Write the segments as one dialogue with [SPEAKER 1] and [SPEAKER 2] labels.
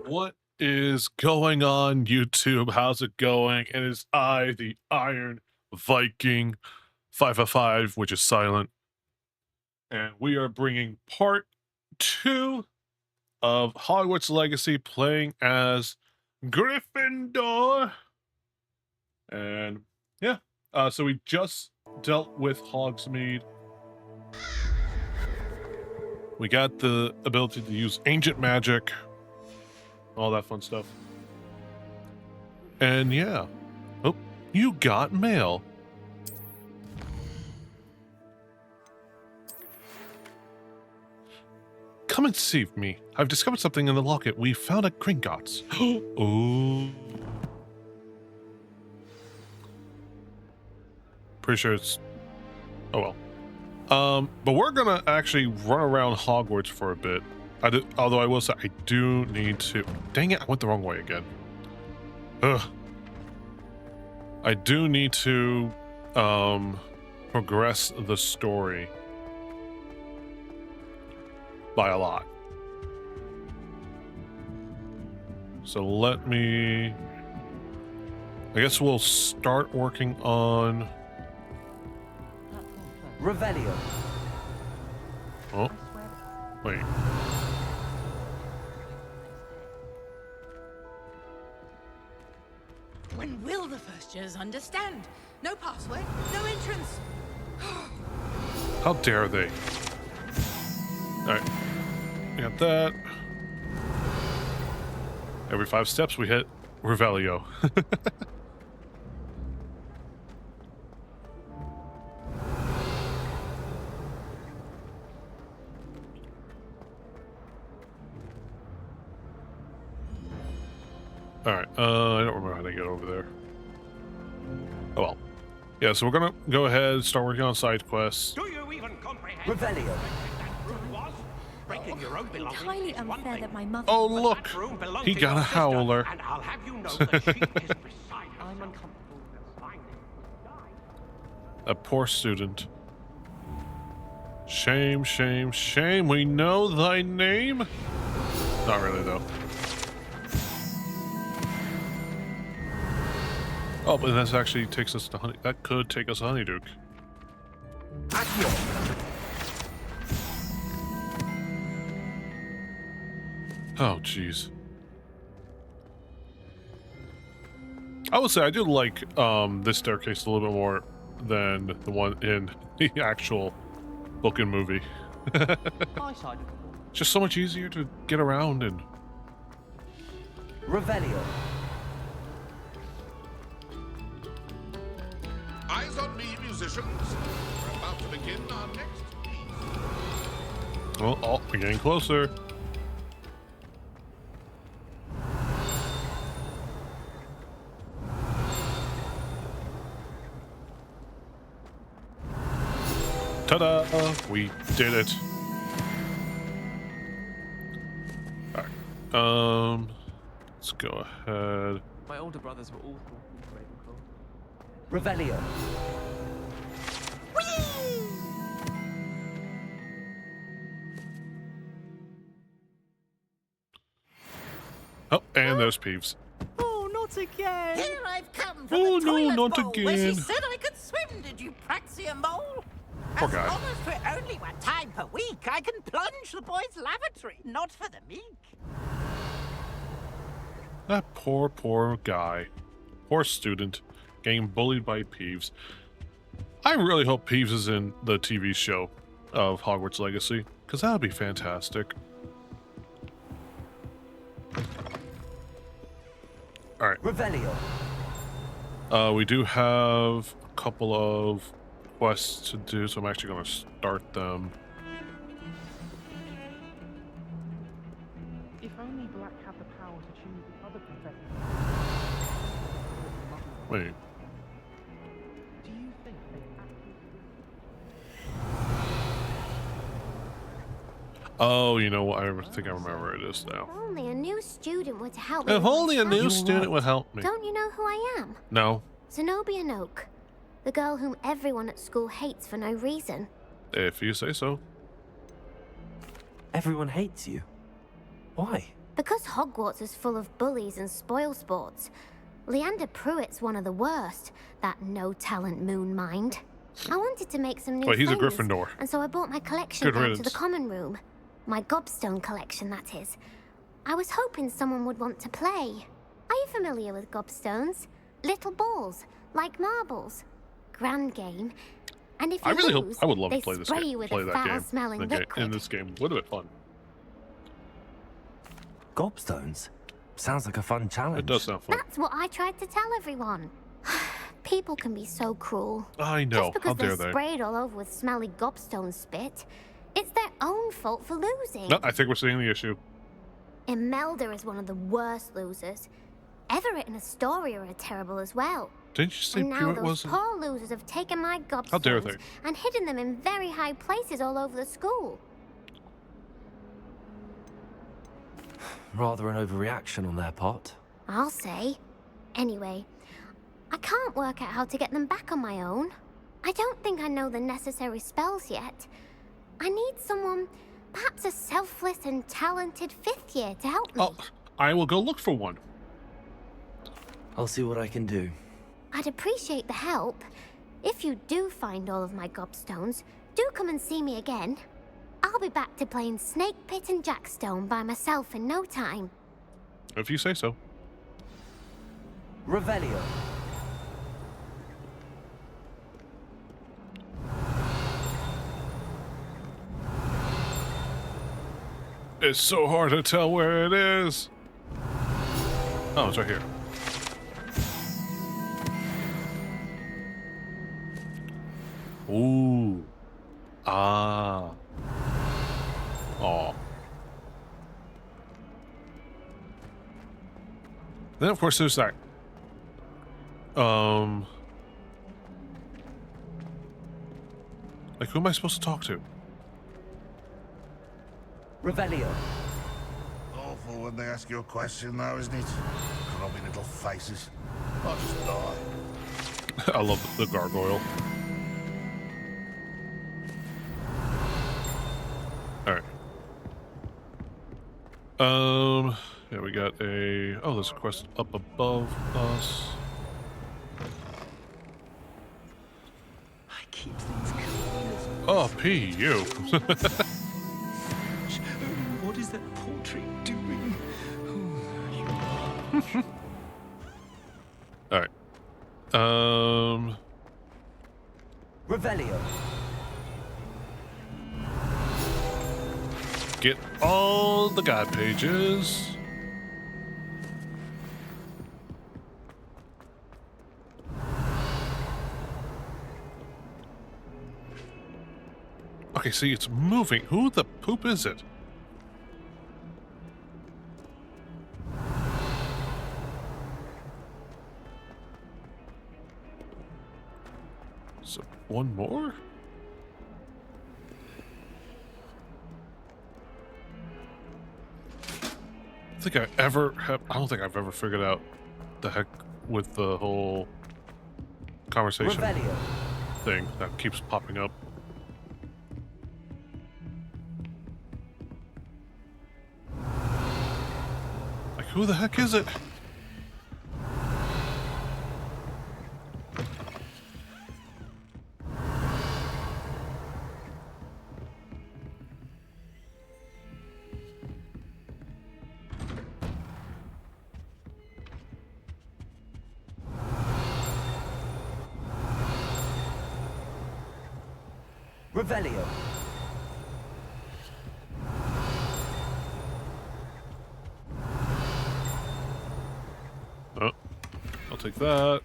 [SPEAKER 1] What is going on, YouTube? How's it going? It is I, the Iron Viking 555, which is silent, and we are bringing part 2 of Hogwarts Legacy, playing as Gryffindor. And yeah, so we just dealt with Hogsmeade. We got the ability to use ancient magic, all that fun stuff. And yeah. Oh, you got mail. Come and see me. I've discovered something in the locket we found at Gringotts. Oh. Pretty sure it's... Oh well. But we're gonna actually run around Hogwarts for a bit. Although I will say, I do need to... Dang it, I went the wrong way again. Ugh. I do need to, progress the story by a lot. So let me... I guess we'll start working on...
[SPEAKER 2] Revelio.
[SPEAKER 1] Oh, wait.
[SPEAKER 3] When will the first years understand? No password, no entrance.
[SPEAKER 1] How dare they? Alright. We got that. Every 5 steps we hit Revelio. Alright, I don't remember how to get over there. Oh well. Yeah, so we're gonna go ahead and start working on side quests.
[SPEAKER 4] Do you even comprehend?
[SPEAKER 2] Revelio.
[SPEAKER 4] Breaking your own belongings
[SPEAKER 5] Entirely
[SPEAKER 4] is one
[SPEAKER 5] unfair
[SPEAKER 4] thing.
[SPEAKER 5] that my mother.
[SPEAKER 1] Oh
[SPEAKER 4] But
[SPEAKER 1] look!
[SPEAKER 4] that room belonged
[SPEAKER 1] He
[SPEAKER 4] to
[SPEAKER 1] got
[SPEAKER 4] your
[SPEAKER 1] a
[SPEAKER 4] sister,
[SPEAKER 1] howler.
[SPEAKER 4] And I'll have you know that she is beside her.
[SPEAKER 5] I'm uncomfortable.
[SPEAKER 1] A poor student. Shame, shame, shame. We know thy name? Not really, though. Oh, but this actually takes us to Honey... That could take us to Honeyduke.
[SPEAKER 2] Accio.
[SPEAKER 1] Oh, jeez. I would say I do like this staircase a little bit more than the one in the actual book and movie. Just so much easier to get around and...
[SPEAKER 2] Revelio.
[SPEAKER 6] Eyes on me, musicians. We're about to begin our next piece.
[SPEAKER 1] Well, oh, we're getting closer. Ta-da! We did it. Alright. Let's go ahead.
[SPEAKER 7] My older brothers were awful.
[SPEAKER 2] Revelio.
[SPEAKER 1] Oh, and there's Peeves.
[SPEAKER 5] Oh, not again.
[SPEAKER 3] Here I've come from
[SPEAKER 1] Oh,
[SPEAKER 3] the
[SPEAKER 1] no,
[SPEAKER 3] toilet
[SPEAKER 1] not
[SPEAKER 3] bowl where she
[SPEAKER 1] again.
[SPEAKER 3] said I could swim. Did you praxia mole?
[SPEAKER 1] Poor
[SPEAKER 3] As
[SPEAKER 1] guy.
[SPEAKER 3] long as we're only 1 time per week, I can plunge the boys' lavatory, not for the meek.
[SPEAKER 1] That poor, poor guy. Poor student. Getting bullied by Peeves. I really hope Peeves is in the TV show of Hogwarts Legacy, because that would be fantastic. Alright.
[SPEAKER 2] Revelio.
[SPEAKER 1] We do have a couple of quests to do, so I'm actually going to start them.
[SPEAKER 7] If only Black had the power to choose the other professor.
[SPEAKER 1] Wait.
[SPEAKER 7] Do you think they actually...
[SPEAKER 1] Oh, you know what? I think I remember where it is now.
[SPEAKER 8] If only a new student were to help me.
[SPEAKER 1] If
[SPEAKER 8] with my
[SPEAKER 1] only a new
[SPEAKER 8] studies.
[SPEAKER 1] student would help me.
[SPEAKER 8] Don't you know who I am?
[SPEAKER 1] No.
[SPEAKER 8] Zenobia Noak, the girl whom everyone at school hates for no reason.
[SPEAKER 1] If you say so.
[SPEAKER 2] Everyone hates you. Why?
[SPEAKER 8] Because Hogwarts is full of bullies and spoilsports, Leander Pruitt's one of the worst, that no-talent moon mind. I wanted to make some new
[SPEAKER 1] Wait, he's a
[SPEAKER 8] things,
[SPEAKER 1] Gryffindor.
[SPEAKER 8] and so I brought my collection
[SPEAKER 1] Good
[SPEAKER 8] down to
[SPEAKER 1] riddance.
[SPEAKER 8] the common room. My gobstone collection, that is. I was hoping someone would want to play. Are you familiar with gobstones? Little balls, like marbles. Grand game. And if you
[SPEAKER 1] I really hope
[SPEAKER 8] lose,
[SPEAKER 1] I would love
[SPEAKER 8] they
[SPEAKER 1] to play this
[SPEAKER 8] spray
[SPEAKER 1] game.
[SPEAKER 8] you with
[SPEAKER 1] Play
[SPEAKER 8] a
[SPEAKER 1] that game.
[SPEAKER 8] foul-smelling
[SPEAKER 1] In
[SPEAKER 8] liquid.
[SPEAKER 1] this game would have been fun.
[SPEAKER 2] Gobstones? Sounds like a fun challenge.
[SPEAKER 1] It does sound fun.
[SPEAKER 8] That's what I tried to tell everyone. People can be so cruel.
[SPEAKER 1] I know.
[SPEAKER 8] Just
[SPEAKER 1] How
[SPEAKER 8] because
[SPEAKER 1] dare
[SPEAKER 8] they're
[SPEAKER 1] they?
[SPEAKER 8] sprayed all over with smelly gobstone spit, it's their own fault for losing.
[SPEAKER 1] No, I think we're seeing the issue.
[SPEAKER 8] Imelda is one of the worst losers. Everett and Astoria are terrible as well.
[SPEAKER 1] Didn't you say
[SPEAKER 8] And now
[SPEAKER 1] Pruitt
[SPEAKER 8] those
[SPEAKER 1] wasn't?
[SPEAKER 8] poor losers have taken my
[SPEAKER 1] How dare
[SPEAKER 8] gobstones
[SPEAKER 1] they?
[SPEAKER 8] and hidden them in very high places all over the school.
[SPEAKER 2] Rather an overreaction on their part.
[SPEAKER 8] I'll say. Anyway, I can't work out how to get them back on my own. I don't think I know the necessary spells yet. I need someone, perhaps a selfless and talented fifth year to help me.
[SPEAKER 1] Oh, I will go look for one.
[SPEAKER 2] I'll see what I can do.
[SPEAKER 8] I'd appreciate the help. If you do find all of my gobstones, do come and see me again. I'll be back to playing Snake Pit and Jackstone by myself in no time.
[SPEAKER 1] If you say so.
[SPEAKER 2] Revelio.
[SPEAKER 1] It's so hard to tell where it is. Oh, it's right here. Ooh. Ah. Aw. Then, of course, there's that. Like, who am I supposed to talk to?
[SPEAKER 2] Revelio.
[SPEAKER 6] Awful when they ask you a question, though, isn't it? Grubby little faces. I'll just die.
[SPEAKER 1] I love the gargoyle. Alright. Yeah, we got a... Oh, there's a quest up above us.
[SPEAKER 7] I keep things clean.
[SPEAKER 1] Oh, P, you.
[SPEAKER 7] What is that portrait doing?
[SPEAKER 1] Alright.
[SPEAKER 2] Revelio.
[SPEAKER 1] Get all the guide pages. Okay, see, it's moving. Who the poop is it? So, one more? I don't think I've ever figured out the heck with the whole conversation
[SPEAKER 2] Revelio.
[SPEAKER 1] thing that keeps popping up. Like, who the heck is it?
[SPEAKER 2] Revelio.
[SPEAKER 1] Oh, I'll take that.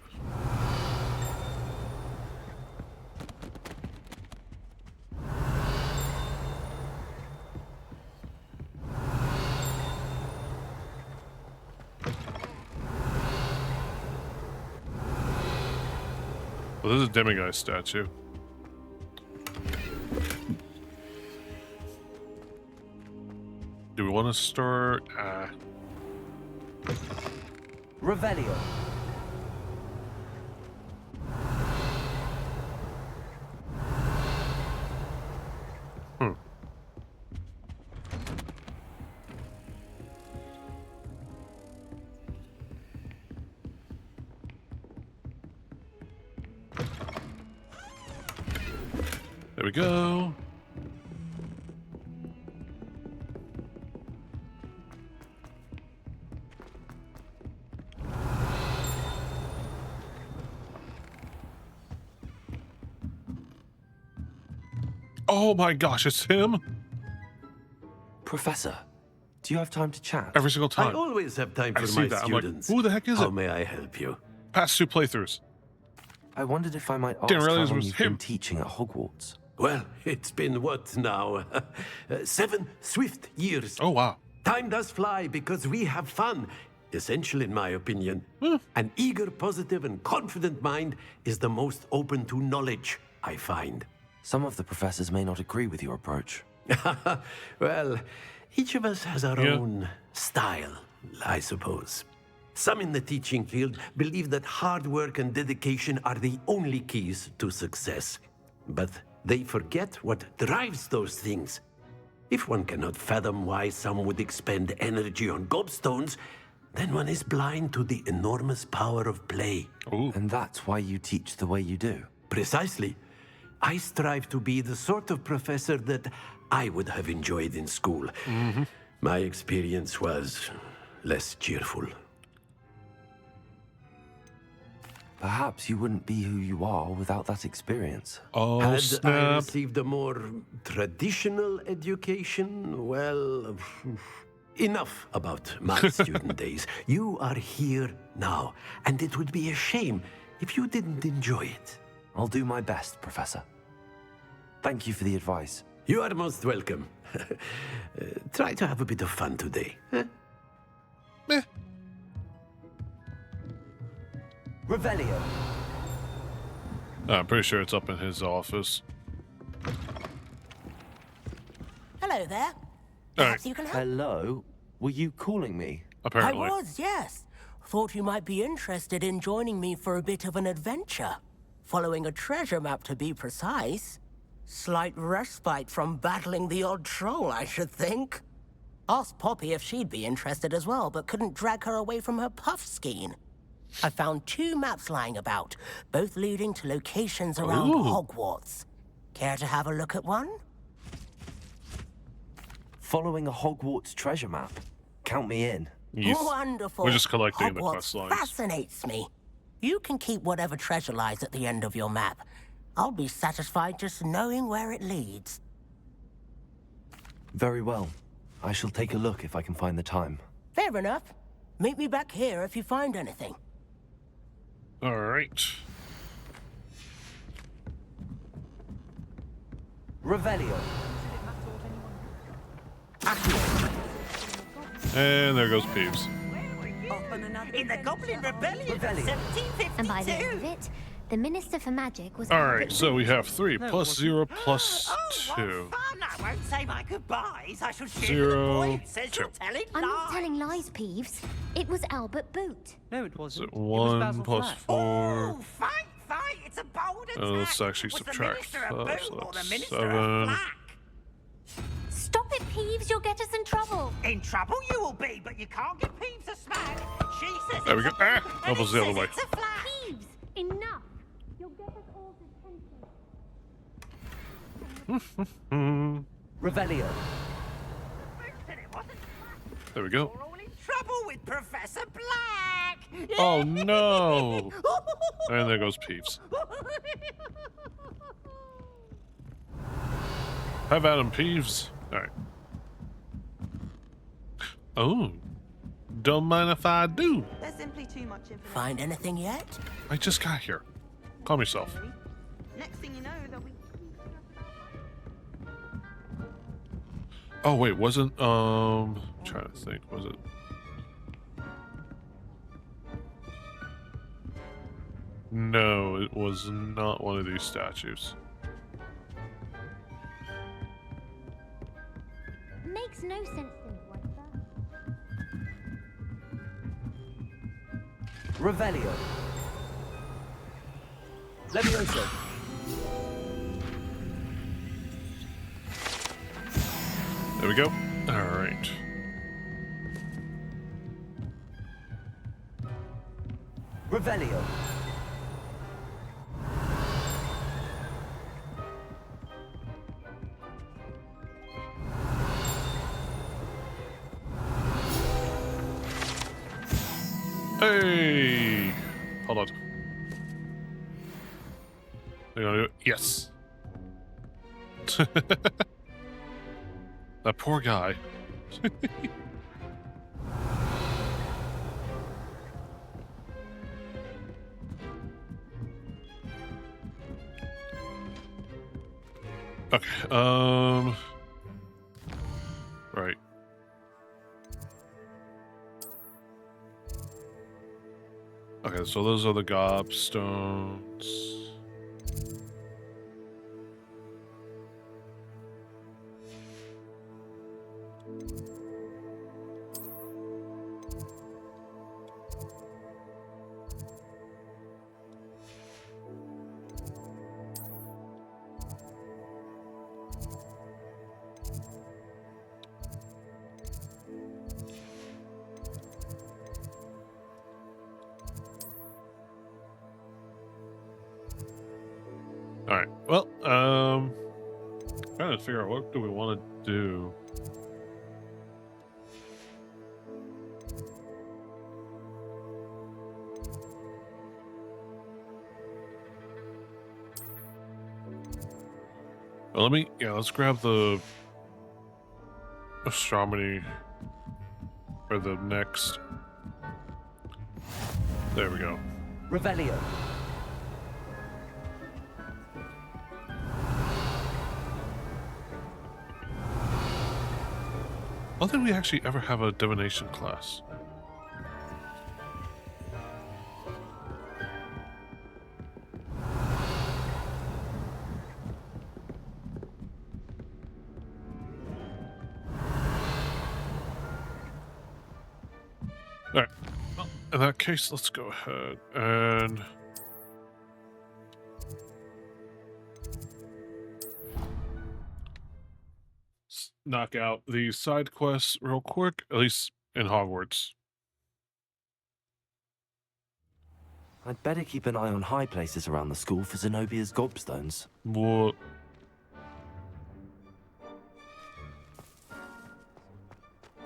[SPEAKER 1] Well, there's a demiguise statue. Do we want to start?
[SPEAKER 2] Revelio.
[SPEAKER 1] There we go. Oh my gosh, it's him
[SPEAKER 2] Professor, do you have time to chat?
[SPEAKER 1] every single
[SPEAKER 9] I
[SPEAKER 1] time.
[SPEAKER 9] always have time
[SPEAKER 1] I
[SPEAKER 9] for
[SPEAKER 1] see
[SPEAKER 9] my
[SPEAKER 1] that. I'm like,
[SPEAKER 9] students.
[SPEAKER 1] who the heck is
[SPEAKER 9] How
[SPEAKER 1] it?
[SPEAKER 9] may I help you?
[SPEAKER 1] Past 2 playthroughs.
[SPEAKER 2] I wondered if I might ask
[SPEAKER 1] Didn't
[SPEAKER 2] how
[SPEAKER 1] realize it
[SPEAKER 2] long
[SPEAKER 1] was
[SPEAKER 2] you've
[SPEAKER 1] him.
[SPEAKER 2] been teaching at Hogwarts.
[SPEAKER 9] Well, it's been what now? 7 swift years.
[SPEAKER 1] Oh wow.
[SPEAKER 9] Time does fly because we have fun. Essential, in my opinion. An eager, positive, and confident mind is the most open to knowledge, I find.
[SPEAKER 2] Some of the professors may not agree with your approach.
[SPEAKER 9] Well, each of us has our
[SPEAKER 1] Yeah.
[SPEAKER 9] own style, I suppose. Some in the teaching field believe that hard work and dedication are the only keys to success. But they forget what drives those things. If one cannot fathom why some would expend energy on gobstones, then one is blind to the enormous power of play.
[SPEAKER 1] Ooh.
[SPEAKER 2] And that's why you teach the way you do.
[SPEAKER 9] Precisely. I strive to be the sort of professor that I would have enjoyed in school. My experience was less cheerful.
[SPEAKER 2] Perhaps you wouldn't be who you are without that experience.
[SPEAKER 1] Oh
[SPEAKER 9] Had I
[SPEAKER 1] snap.
[SPEAKER 9] received a more traditional education, well, enough about my student days. You are here now, and it would be a shame if you didn't enjoy it.
[SPEAKER 2] I'll do my best, Professor. Thank you for the advice.
[SPEAKER 9] You are most welcome. Try to have a bit of fun today. Huh?
[SPEAKER 1] Meh.
[SPEAKER 2] Revelio.
[SPEAKER 1] I'm pretty sure it's up in his office.
[SPEAKER 3] Hello there.
[SPEAKER 1] All
[SPEAKER 3] Perhaps
[SPEAKER 1] right.
[SPEAKER 3] you can help.
[SPEAKER 2] Hello? Were you calling me?
[SPEAKER 1] Apparently.
[SPEAKER 3] I was, yes. Thought you might be interested in joining me for a bit of an adventure. Following a treasure map, to be precise. Slight respite from battling the odd troll, I should think. Asked Poppy if she'd be interested as well, but couldn't drag her away from her puff skein. I found 2 maps lying about, both leading to locations around
[SPEAKER 1] Ooh.
[SPEAKER 3] Hogwarts. Care to have a look at one?
[SPEAKER 2] Following a Hogwarts treasure map. Count me in.
[SPEAKER 1] Yes.
[SPEAKER 3] Wonderful.
[SPEAKER 1] We're just collecting the
[SPEAKER 3] Hogwarts
[SPEAKER 1] quest lines.
[SPEAKER 3] fascinates me. You can keep whatever treasure lies at the end of your map. I'll be satisfied just knowing where it leads.
[SPEAKER 2] Very well. I shall take a look if I can find the time.
[SPEAKER 3] Fair enough. Meet me back here if you find anything.
[SPEAKER 1] All right.
[SPEAKER 2] Revelio.
[SPEAKER 1] And there goes Peeves.
[SPEAKER 3] In the Goblin Rebellion of 1752.
[SPEAKER 8] And by the end of it, the Minister for Magic was.
[SPEAKER 1] All right, so we have 3 plus 0 plus
[SPEAKER 3] Oh,
[SPEAKER 1] 2.
[SPEAKER 3] what fun! I won't say my goodbyes. I shall share
[SPEAKER 1] 0,
[SPEAKER 3] with the boy who says
[SPEAKER 1] 2.
[SPEAKER 3] you're telling
[SPEAKER 8] I'm not
[SPEAKER 3] lies.
[SPEAKER 8] telling lies, Peeves. It was Albert Boot.
[SPEAKER 7] No, it
[SPEAKER 1] So
[SPEAKER 7] wasn't. It
[SPEAKER 1] 1
[SPEAKER 7] was Basil
[SPEAKER 1] plus
[SPEAKER 7] Flack.
[SPEAKER 1] 4.
[SPEAKER 3] Oh, fight! It's a bold attack.
[SPEAKER 1] Let's actually
[SPEAKER 3] Was
[SPEAKER 1] subtract
[SPEAKER 3] the Minister a
[SPEAKER 1] 5,
[SPEAKER 3] boot
[SPEAKER 1] so
[SPEAKER 3] or the
[SPEAKER 1] that's
[SPEAKER 3] Minister
[SPEAKER 1] 7.
[SPEAKER 3] a flack?
[SPEAKER 8] Stop it, Peeves. You'll get us in trouble.
[SPEAKER 3] In trouble you will be, but you can't get Peeves a smack. She says
[SPEAKER 1] There we
[SPEAKER 3] it's
[SPEAKER 1] go.
[SPEAKER 3] a
[SPEAKER 1] Ah,
[SPEAKER 3] boot,
[SPEAKER 1] that
[SPEAKER 3] and
[SPEAKER 1] was
[SPEAKER 3] he
[SPEAKER 1] the other
[SPEAKER 3] says
[SPEAKER 1] way.
[SPEAKER 3] it's a flack.
[SPEAKER 8] Peeves, enough. You'll get us all detention.
[SPEAKER 2] Revelio.
[SPEAKER 3] Said it wasn't.
[SPEAKER 1] There we go.
[SPEAKER 3] We're all in trouble with Professor Black.
[SPEAKER 1] Oh no! And there goes Peeves. Have at him, Peeves. All right. Oh, don't mind if I do.
[SPEAKER 5] There's simply too much information.
[SPEAKER 3] Find anything yet?
[SPEAKER 1] I just got here. Calm yourself.
[SPEAKER 5] Next thing you know, they'll be.
[SPEAKER 1] Oh wait, wasn't trying to think, was it? No, it was not one of these statues.
[SPEAKER 8] Makes no sense to me, what's that?
[SPEAKER 2] Revelio. Levioso.
[SPEAKER 1] There we go. All right.
[SPEAKER 2] Revelio.
[SPEAKER 1] Hey! Hold on. They're gonna do it. Yes! That poor guy. Okay, right. Okay, so those are the gobstones. Alright, well, trying to figure out what do we want to do. Well, let's grab the astronomy for the next. There we go.
[SPEAKER 2] Revelio.
[SPEAKER 1] I don't think we actually ever have a divination class. Alright. Well, in that case, let's go ahead and knock out these side quests real quick, at least in Hogwarts.
[SPEAKER 2] I'd better keep an eye on high places around the school for Zenobia's gobstones.
[SPEAKER 1] What?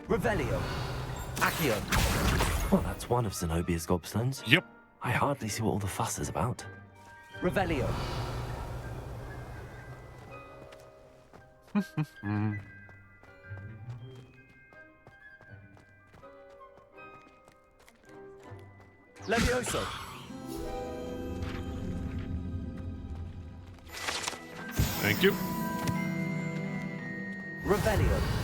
[SPEAKER 2] Revelio. Accio. Well, that's one of Zenobia's gobstones.
[SPEAKER 1] Yep.
[SPEAKER 2] I hardly see what all the fuss is about. Revelio. Levioso.
[SPEAKER 1] Thank you.
[SPEAKER 2] Revelio.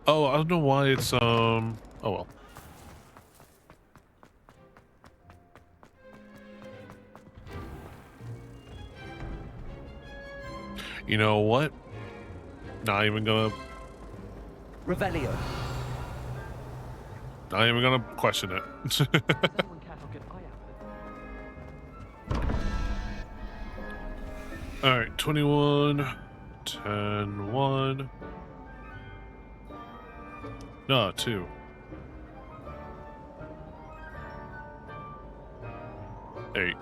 [SPEAKER 1] Oh, I don't know why it's oh well. You know what? Not even gonna
[SPEAKER 2] Revelio.
[SPEAKER 1] not even gonna question it.
[SPEAKER 7] Does anyone care how good I am?
[SPEAKER 1] Alright, 21, 10, 1. No, 2. 8.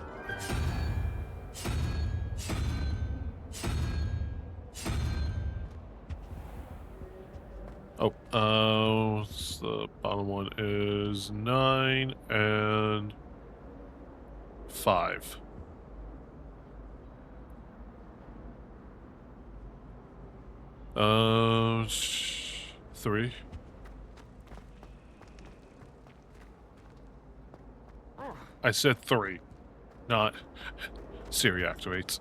[SPEAKER 1] Oh, the bottom one is 9 and 5. Uh, 3. I said 3, not Siri activates.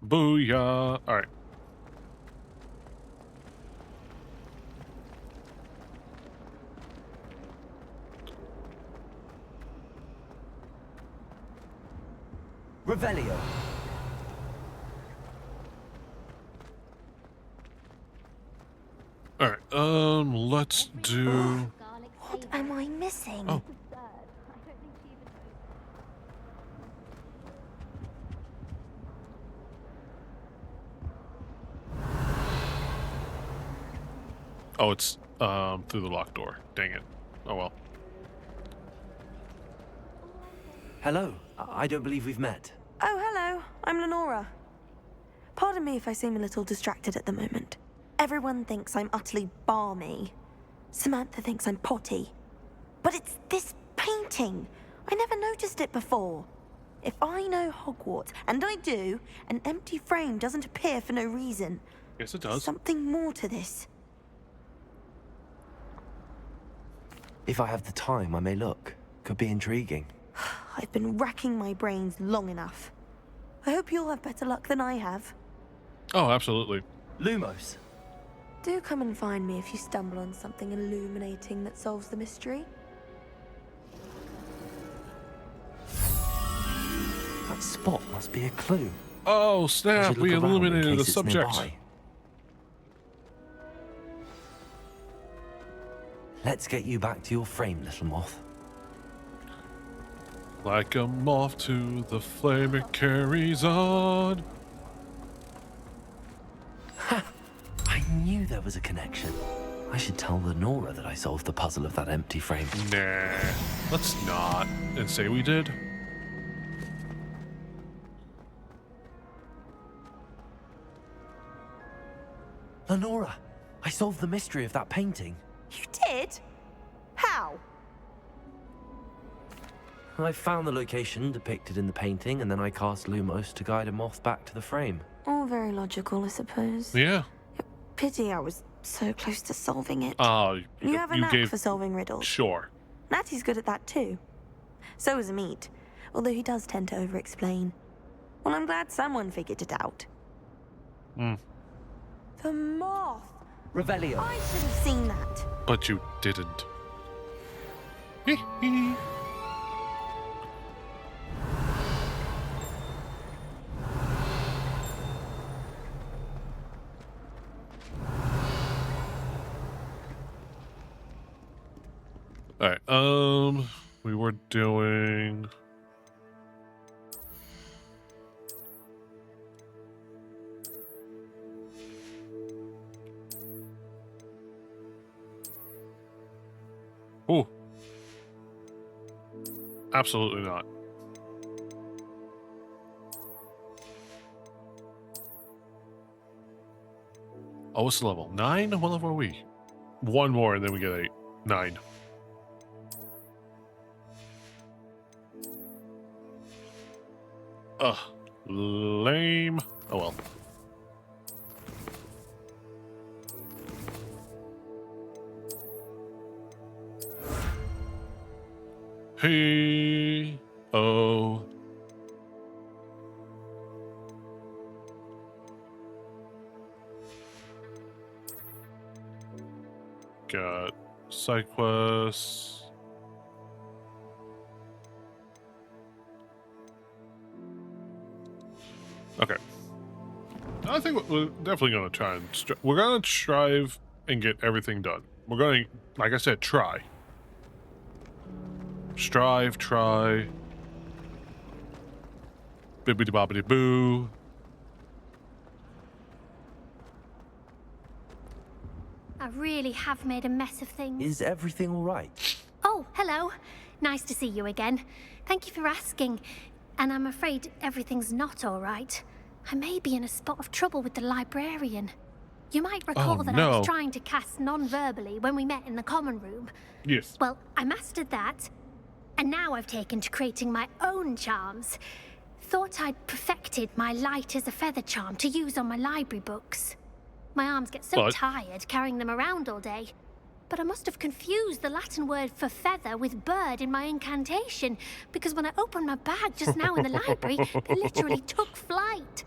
[SPEAKER 1] Booyah! All right.
[SPEAKER 2] Revelio.
[SPEAKER 1] All right. Let's do.
[SPEAKER 8] What am I missing?
[SPEAKER 1] Oh. Oh, it's through the locked door. Dang it. Oh well.
[SPEAKER 2] Hello. I don't believe we've met.
[SPEAKER 5] Oh, hello. I'm Lenora. Pardon me if I seem a little distracted at the moment. Everyone thinks I'm utterly balmy. Samantha thinks I'm potty. But it's this painting. I never noticed it before. If I know Hogwarts, and I do, an empty frame doesn't appear for no reason.
[SPEAKER 1] Yes, it
[SPEAKER 5] There's
[SPEAKER 1] does.
[SPEAKER 5] something more to this.
[SPEAKER 2] If I have the time, I may look. Could be intriguing.
[SPEAKER 5] I've been racking my brains long enough. I hope you'll have better luck than I have.
[SPEAKER 1] Oh, absolutely.
[SPEAKER 2] Lumos.
[SPEAKER 5] Do come and find me if you stumble on something illuminating that solves the mystery.
[SPEAKER 2] That spot must be a clue.
[SPEAKER 1] Oh
[SPEAKER 2] I
[SPEAKER 1] snap!
[SPEAKER 2] should
[SPEAKER 1] We
[SPEAKER 2] look around in
[SPEAKER 1] illuminated the
[SPEAKER 2] case it's
[SPEAKER 1] subject.
[SPEAKER 2] nearby. Let's get you back to your frame, little moth.
[SPEAKER 1] Like a moth to the flame it carries on.
[SPEAKER 2] Ha! I knew there was a connection. I should tell Lenora that I solved the puzzle of that empty frame.
[SPEAKER 1] Nah, let's not and say we did.
[SPEAKER 2] Lenora, I solved the mystery of that painting.
[SPEAKER 5] You did? How?
[SPEAKER 2] I found the location depicted in the painting, and then I cast Lumos to guide a moth back to the frame.
[SPEAKER 5] All very logical, I suppose.
[SPEAKER 1] Yeah.
[SPEAKER 5] Pity I was so close to solving it.
[SPEAKER 1] Oh,
[SPEAKER 5] You have a knack for solving riddles.
[SPEAKER 1] Sure.
[SPEAKER 5] Natty's good at that too. So is Amit, although he does tend to over-explain. Well, I'm glad someone figured it out.
[SPEAKER 1] Hmm.
[SPEAKER 5] The moth!
[SPEAKER 2] Revelio.
[SPEAKER 5] I should have seen that.
[SPEAKER 1] But you didn't. All right. We were doing. Ooh. Absolutely not. Oh, what's the level? 9? What level are we? One more and then we get 8. 9. Ugh. Lame. Oh well. Hey. Oh. Got side quests. Okay. I think we're definitely going to try and... we're going to strive and get everything done. We're going to, like I said, try. Strive, try. Bibbidi bobbidi boo.
[SPEAKER 8] I really have made a mess of things.
[SPEAKER 2] Is everything all right?
[SPEAKER 8] Oh, hello. Nice to see you again. Thank you for asking. And I'm afraid everything's not all right. I may be in a spot of trouble with the librarian. You might recall that I was trying to cast non-verbally when we met in the common room.
[SPEAKER 1] Yes.
[SPEAKER 8] Well, I mastered that. And now I've taken to creating my own charms. Thought I'd perfected my light as a feather charm to use on my library books. My arms get so tired carrying them around all day. But I must have confused the Latin word for feather with bird in my incantation, because when I opened my bag just now in the library, they literally took flight.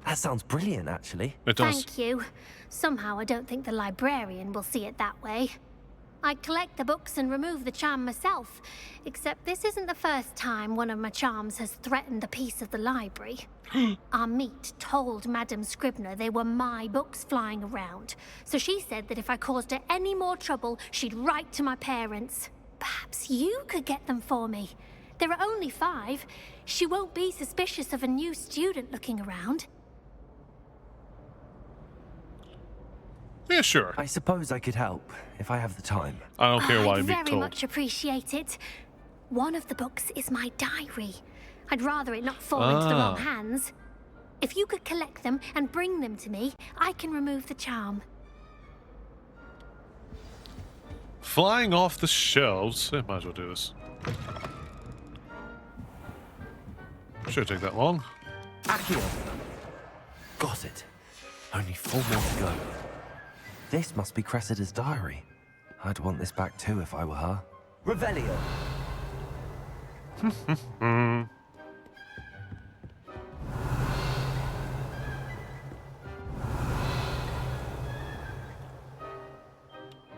[SPEAKER 2] That sounds brilliant, actually.
[SPEAKER 1] It does.
[SPEAKER 8] Thank you. Somehow I don't think the librarian will see it that way. I collect the books and remove the charm myself, except this isn't the first time one of my charms has threatened the peace of the library. Our meet told Madame Scribner they were my books flying around, so she said that if I caused her any more trouble, she'd write to my parents. Perhaps you could get them for me. There are only 5. She won't be suspicious of a new student looking around.
[SPEAKER 1] Yeah, sure.
[SPEAKER 2] I suppose I could help, if I have the time.
[SPEAKER 1] I don't care why
[SPEAKER 8] I'd
[SPEAKER 1] I'm being
[SPEAKER 8] very
[SPEAKER 1] told.
[SPEAKER 8] much appreciate it. One of the books is my diary. I'd rather it not fall into the wrong hands. If you could collect them and bring them to me, I can remove the charm.
[SPEAKER 1] Flying off the shelves. I might as well do this. Shouldn't take that long.
[SPEAKER 2] Accio! Got it. Only 4 more to go. This must be Cressida's diary. I'd want this back too if I were her. Revelio!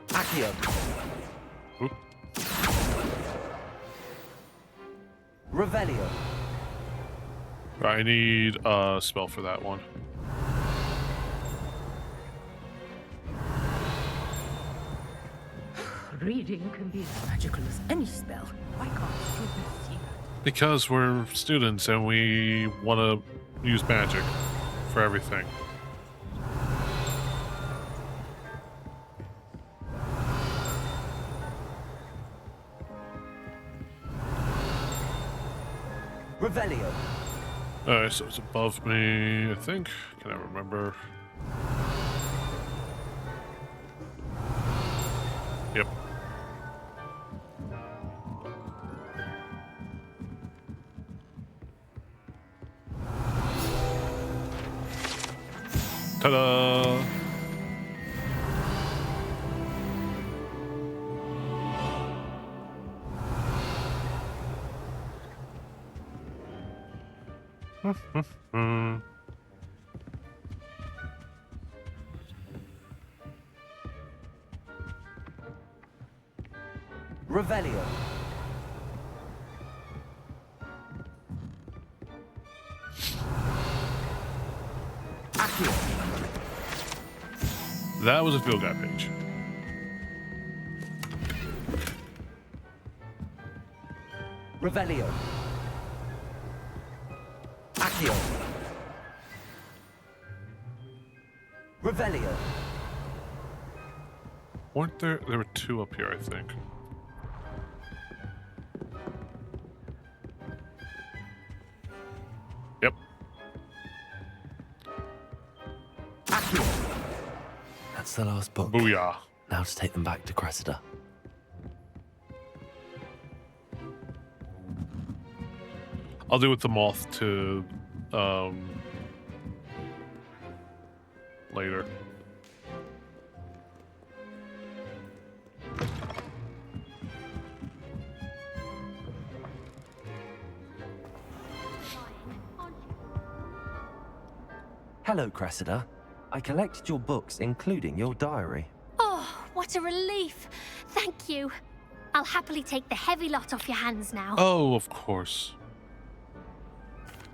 [SPEAKER 2] Accio!
[SPEAKER 1] Oop.
[SPEAKER 2] Revelio!
[SPEAKER 1] I need a spell for that one.
[SPEAKER 3] Reading can be as magical as any spell. Why can't students see that?
[SPEAKER 1] Because we're students and we want to use magic for everything.
[SPEAKER 2] Revelio!
[SPEAKER 1] Alright, so it's above me, I think. Can I remember? Yep. Ta-da!
[SPEAKER 2] Revelio! Accio!
[SPEAKER 1] That was a field guide page.
[SPEAKER 2] Revelio! Accio! Revelio!
[SPEAKER 1] Weren't there? There were 2 up here, I think. Yep.
[SPEAKER 2] Accio! That's the last book.
[SPEAKER 1] Booyah.
[SPEAKER 2] Now to take them back to Cressida.
[SPEAKER 1] I'll do with the moth to later.
[SPEAKER 2] Hello, Cressida. I collected your books, including your diary.
[SPEAKER 8] Oh, what a relief. Thank you. I'll happily take the heavy lot off your hands now.
[SPEAKER 1] Oh, of course.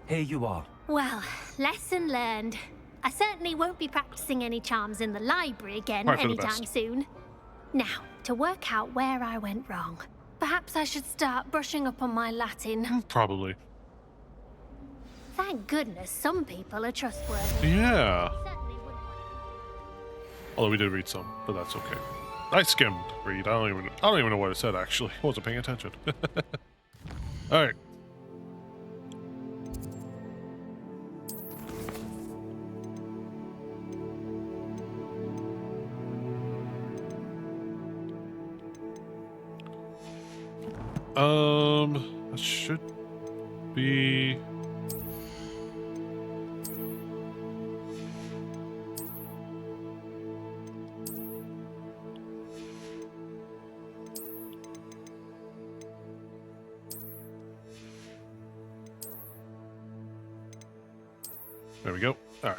[SPEAKER 2] Here you are.
[SPEAKER 8] Well, lesson learned. I certainly won't be practicing any charms in the library again
[SPEAKER 1] Right, for the
[SPEAKER 8] anytime
[SPEAKER 1] best.
[SPEAKER 8] soon. Now, to work out where I went wrong. Perhaps I should start brushing up on my Latin.
[SPEAKER 1] Probably.
[SPEAKER 8] Thank goodness some people are trustworthy.
[SPEAKER 1] Yeah.
[SPEAKER 8] Certainly wouldn't want
[SPEAKER 1] Although we did read some, but that's okay. I skimmed read. I don't even know what it said actually. I wasn't paying attention. All right. That should be. There we go. All right.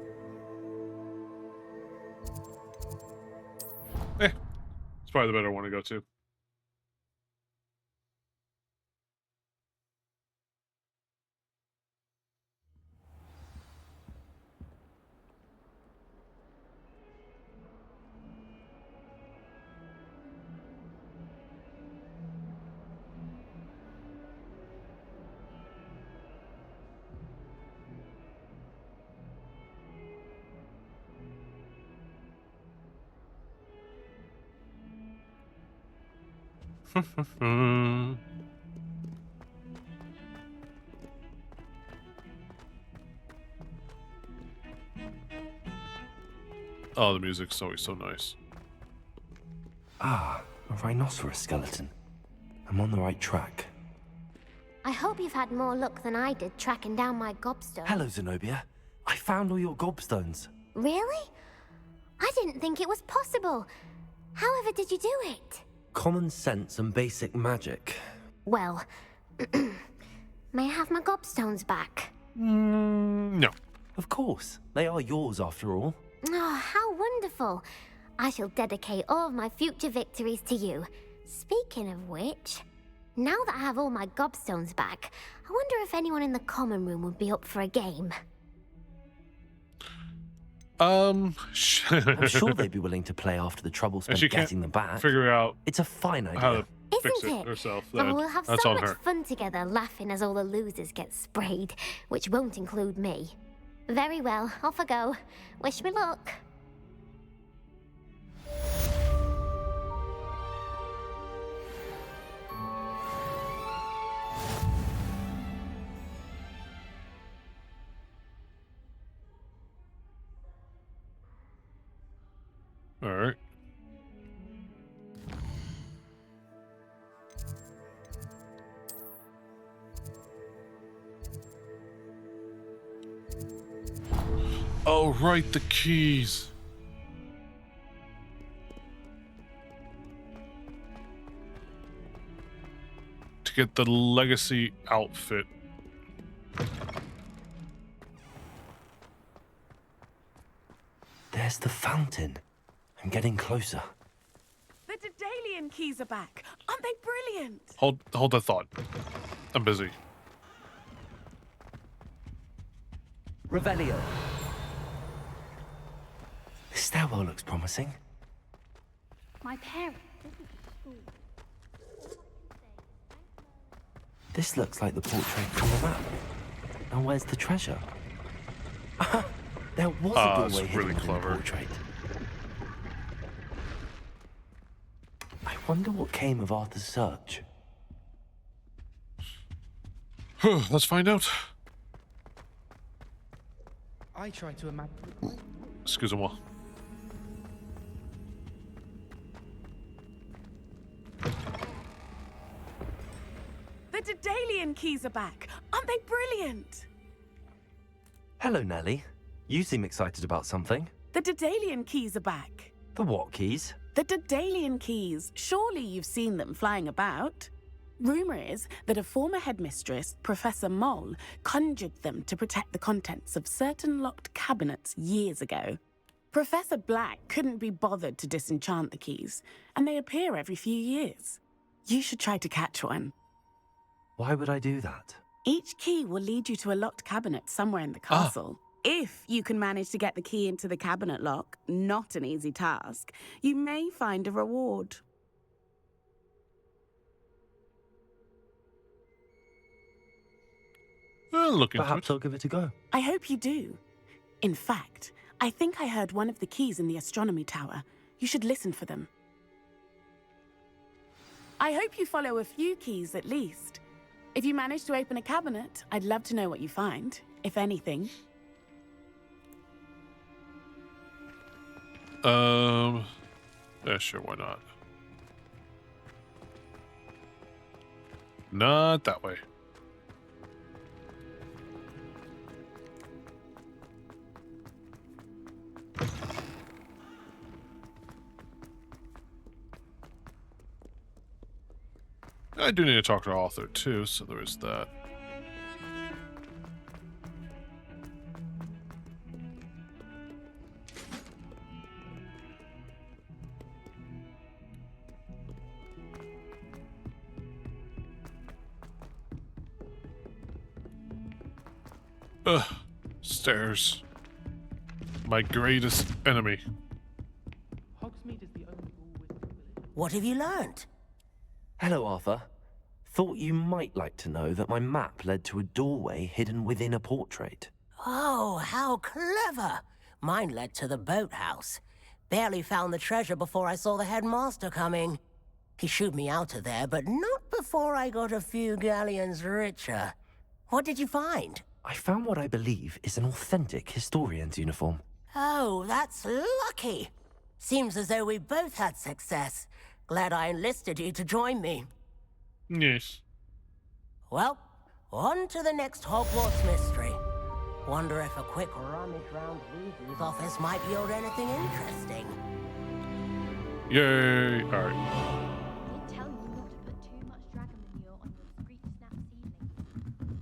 [SPEAKER 1] It's probably the better one to go to. Oh, the music's always so nice.
[SPEAKER 2] Ah, a rhinoceros skeleton. I'm on the right track.
[SPEAKER 8] I hope you've had more luck than I did tracking down my gobstone.
[SPEAKER 2] Hello, Zenobia. I found all your gobstones.
[SPEAKER 8] Really? I didn't think it was possible. However did you do it?
[SPEAKER 2] Common sense and basic magic.
[SPEAKER 8] Well, may I have my gobstones back?
[SPEAKER 1] No.
[SPEAKER 2] Of course. They are yours after all.
[SPEAKER 8] Oh, how wonderful. I shall dedicate all of my future victories to you. Speaking of which, now that I have all my gobstones back, I wonder if anyone in the common room would be up for a game.
[SPEAKER 2] I'm sure they'd be willing to play after the trouble spent
[SPEAKER 1] she can't
[SPEAKER 2] getting them back.
[SPEAKER 1] figure out
[SPEAKER 2] It's a fine idea.
[SPEAKER 1] how to fix
[SPEAKER 8] Isn't
[SPEAKER 1] it
[SPEAKER 8] it?
[SPEAKER 1] herself.
[SPEAKER 8] Oh, we'll have
[SPEAKER 1] That's
[SPEAKER 8] so
[SPEAKER 1] on
[SPEAKER 8] much
[SPEAKER 1] her.
[SPEAKER 8] fun together laughing as all the losers get sprayed, which won't include me. Very well, off I go. Wish me luck.
[SPEAKER 1] All right. Oh, right, the keys. To get the legacy outfit.
[SPEAKER 2] There's the fountain. I'm getting closer.
[SPEAKER 10] The Daedalian keys are back. Aren't they brilliant?
[SPEAKER 1] Hold that thought. I'm busy.
[SPEAKER 2] Revelio. This stairwell looks promising.
[SPEAKER 11] My parents.
[SPEAKER 2] This looks like the portrait from the map. And where's the treasure? There was a
[SPEAKER 1] It's
[SPEAKER 2] doorway hidden
[SPEAKER 1] really
[SPEAKER 2] within the
[SPEAKER 1] clever.
[SPEAKER 2] portrait. I wonder what came of Arthur's search.
[SPEAKER 1] Let's find out.
[SPEAKER 7] I try to imagine.
[SPEAKER 1] Excusez-moi.
[SPEAKER 10] The Daedalian keys are back. Aren't they brilliant?
[SPEAKER 2] Hello, Nellie. You seem excited about something.
[SPEAKER 10] The Daedalian keys are back.
[SPEAKER 2] The what keys?
[SPEAKER 10] The Daedalian keys. Surely you've seen them flying about. Rumor is that a former headmistress, Professor Moll, conjured them to protect the contents of certain locked cabinets years ago. Professor Black couldn't be bothered to disenchant the keys, and they appear every few years. You should try to catch one.
[SPEAKER 2] Why would I do that?
[SPEAKER 10] Each key will lead you to a locked cabinet somewhere in the castle. If you can manage to get the key into the cabinet lock, not an easy task, you may find a reward.
[SPEAKER 1] Look into
[SPEAKER 2] Perhaps
[SPEAKER 1] it.
[SPEAKER 2] I'll give it a go.
[SPEAKER 10] I hope you do. In fact, I think I heard one of the keys in the astronomy tower. You should listen for them. I hope you follow a few keys at least. If you manage to open a cabinet, I'd love to know what you find, if anything.
[SPEAKER 1] Yeah, sure, why not? Not that way. I do need to talk to Arthur too, so there is that. Stairs. My greatest enemy.
[SPEAKER 7] Hogsmeade is the only all-wizard village.
[SPEAKER 3] What have you learned?
[SPEAKER 2] Hello, Arthur. Thought you might like to know that my map led to a doorway hidden within a portrait.
[SPEAKER 3] Oh, how clever! Mine led to the boathouse. Barely found the treasure before I saw the headmaster coming. He shooed me out of there, but not before I got a few galleons richer. What did you find?
[SPEAKER 2] I found what I believe is an authentic historian's uniform.
[SPEAKER 3] Oh, that's lucky. Seems as though we both had success. Glad I enlisted you to join me.
[SPEAKER 1] Yes.
[SPEAKER 3] Well, on to the next Hogwarts mystery. Wonder if a quick rummage round Weasley's office might yield anything interesting.
[SPEAKER 1] Yay! Alright.
[SPEAKER 11] Did tell you not to put too much dragon manure on your Greek snap seedlings.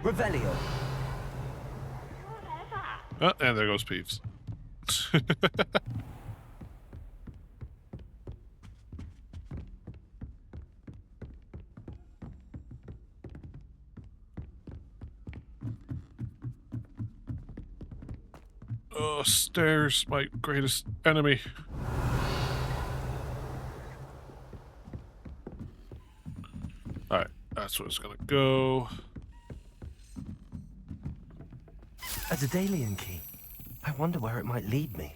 [SPEAKER 2] Revelio.
[SPEAKER 1] Oh, and there goes Peeves. Oh, stairs, my greatest enemy. Alright, that's where it's gonna go.
[SPEAKER 2] A Daedalian key. I wonder where it might lead me.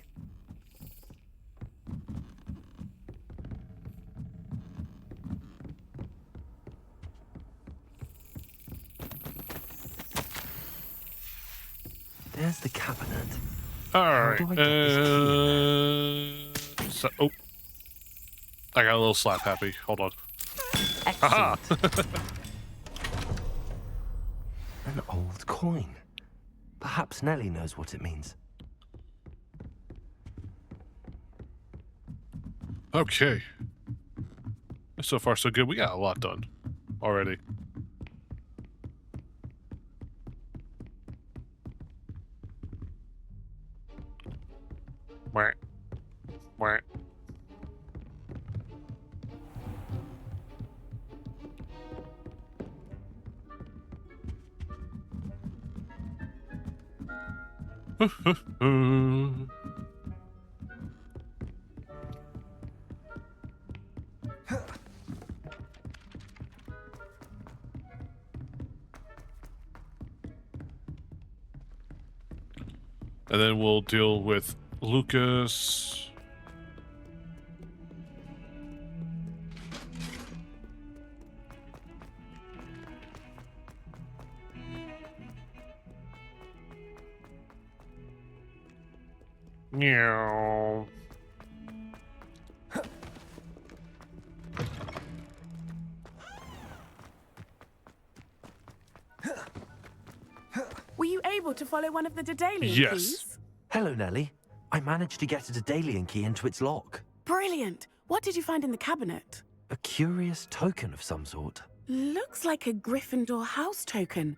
[SPEAKER 2] There's the cabinet.
[SPEAKER 1] Alright,
[SPEAKER 2] How do I get this key?
[SPEAKER 1] so, oh. I got a little slap happy. Hold on. Aha!
[SPEAKER 2] An old coin. Perhaps Nellie knows what it means.
[SPEAKER 1] Okay. So far, so good. We got a lot done already. Wah. Wah. And then we'll deal with Lucas. Meow.
[SPEAKER 10] Were you able to follow one of the Daedalian
[SPEAKER 1] Yes.
[SPEAKER 10] keys?
[SPEAKER 2] Hello, Nellie. I managed to get a Daedalian key into its lock.
[SPEAKER 10] Brilliant. What did you find in the cabinet?
[SPEAKER 2] A curious token of some sort.
[SPEAKER 10] Looks like a Gryffindor house token.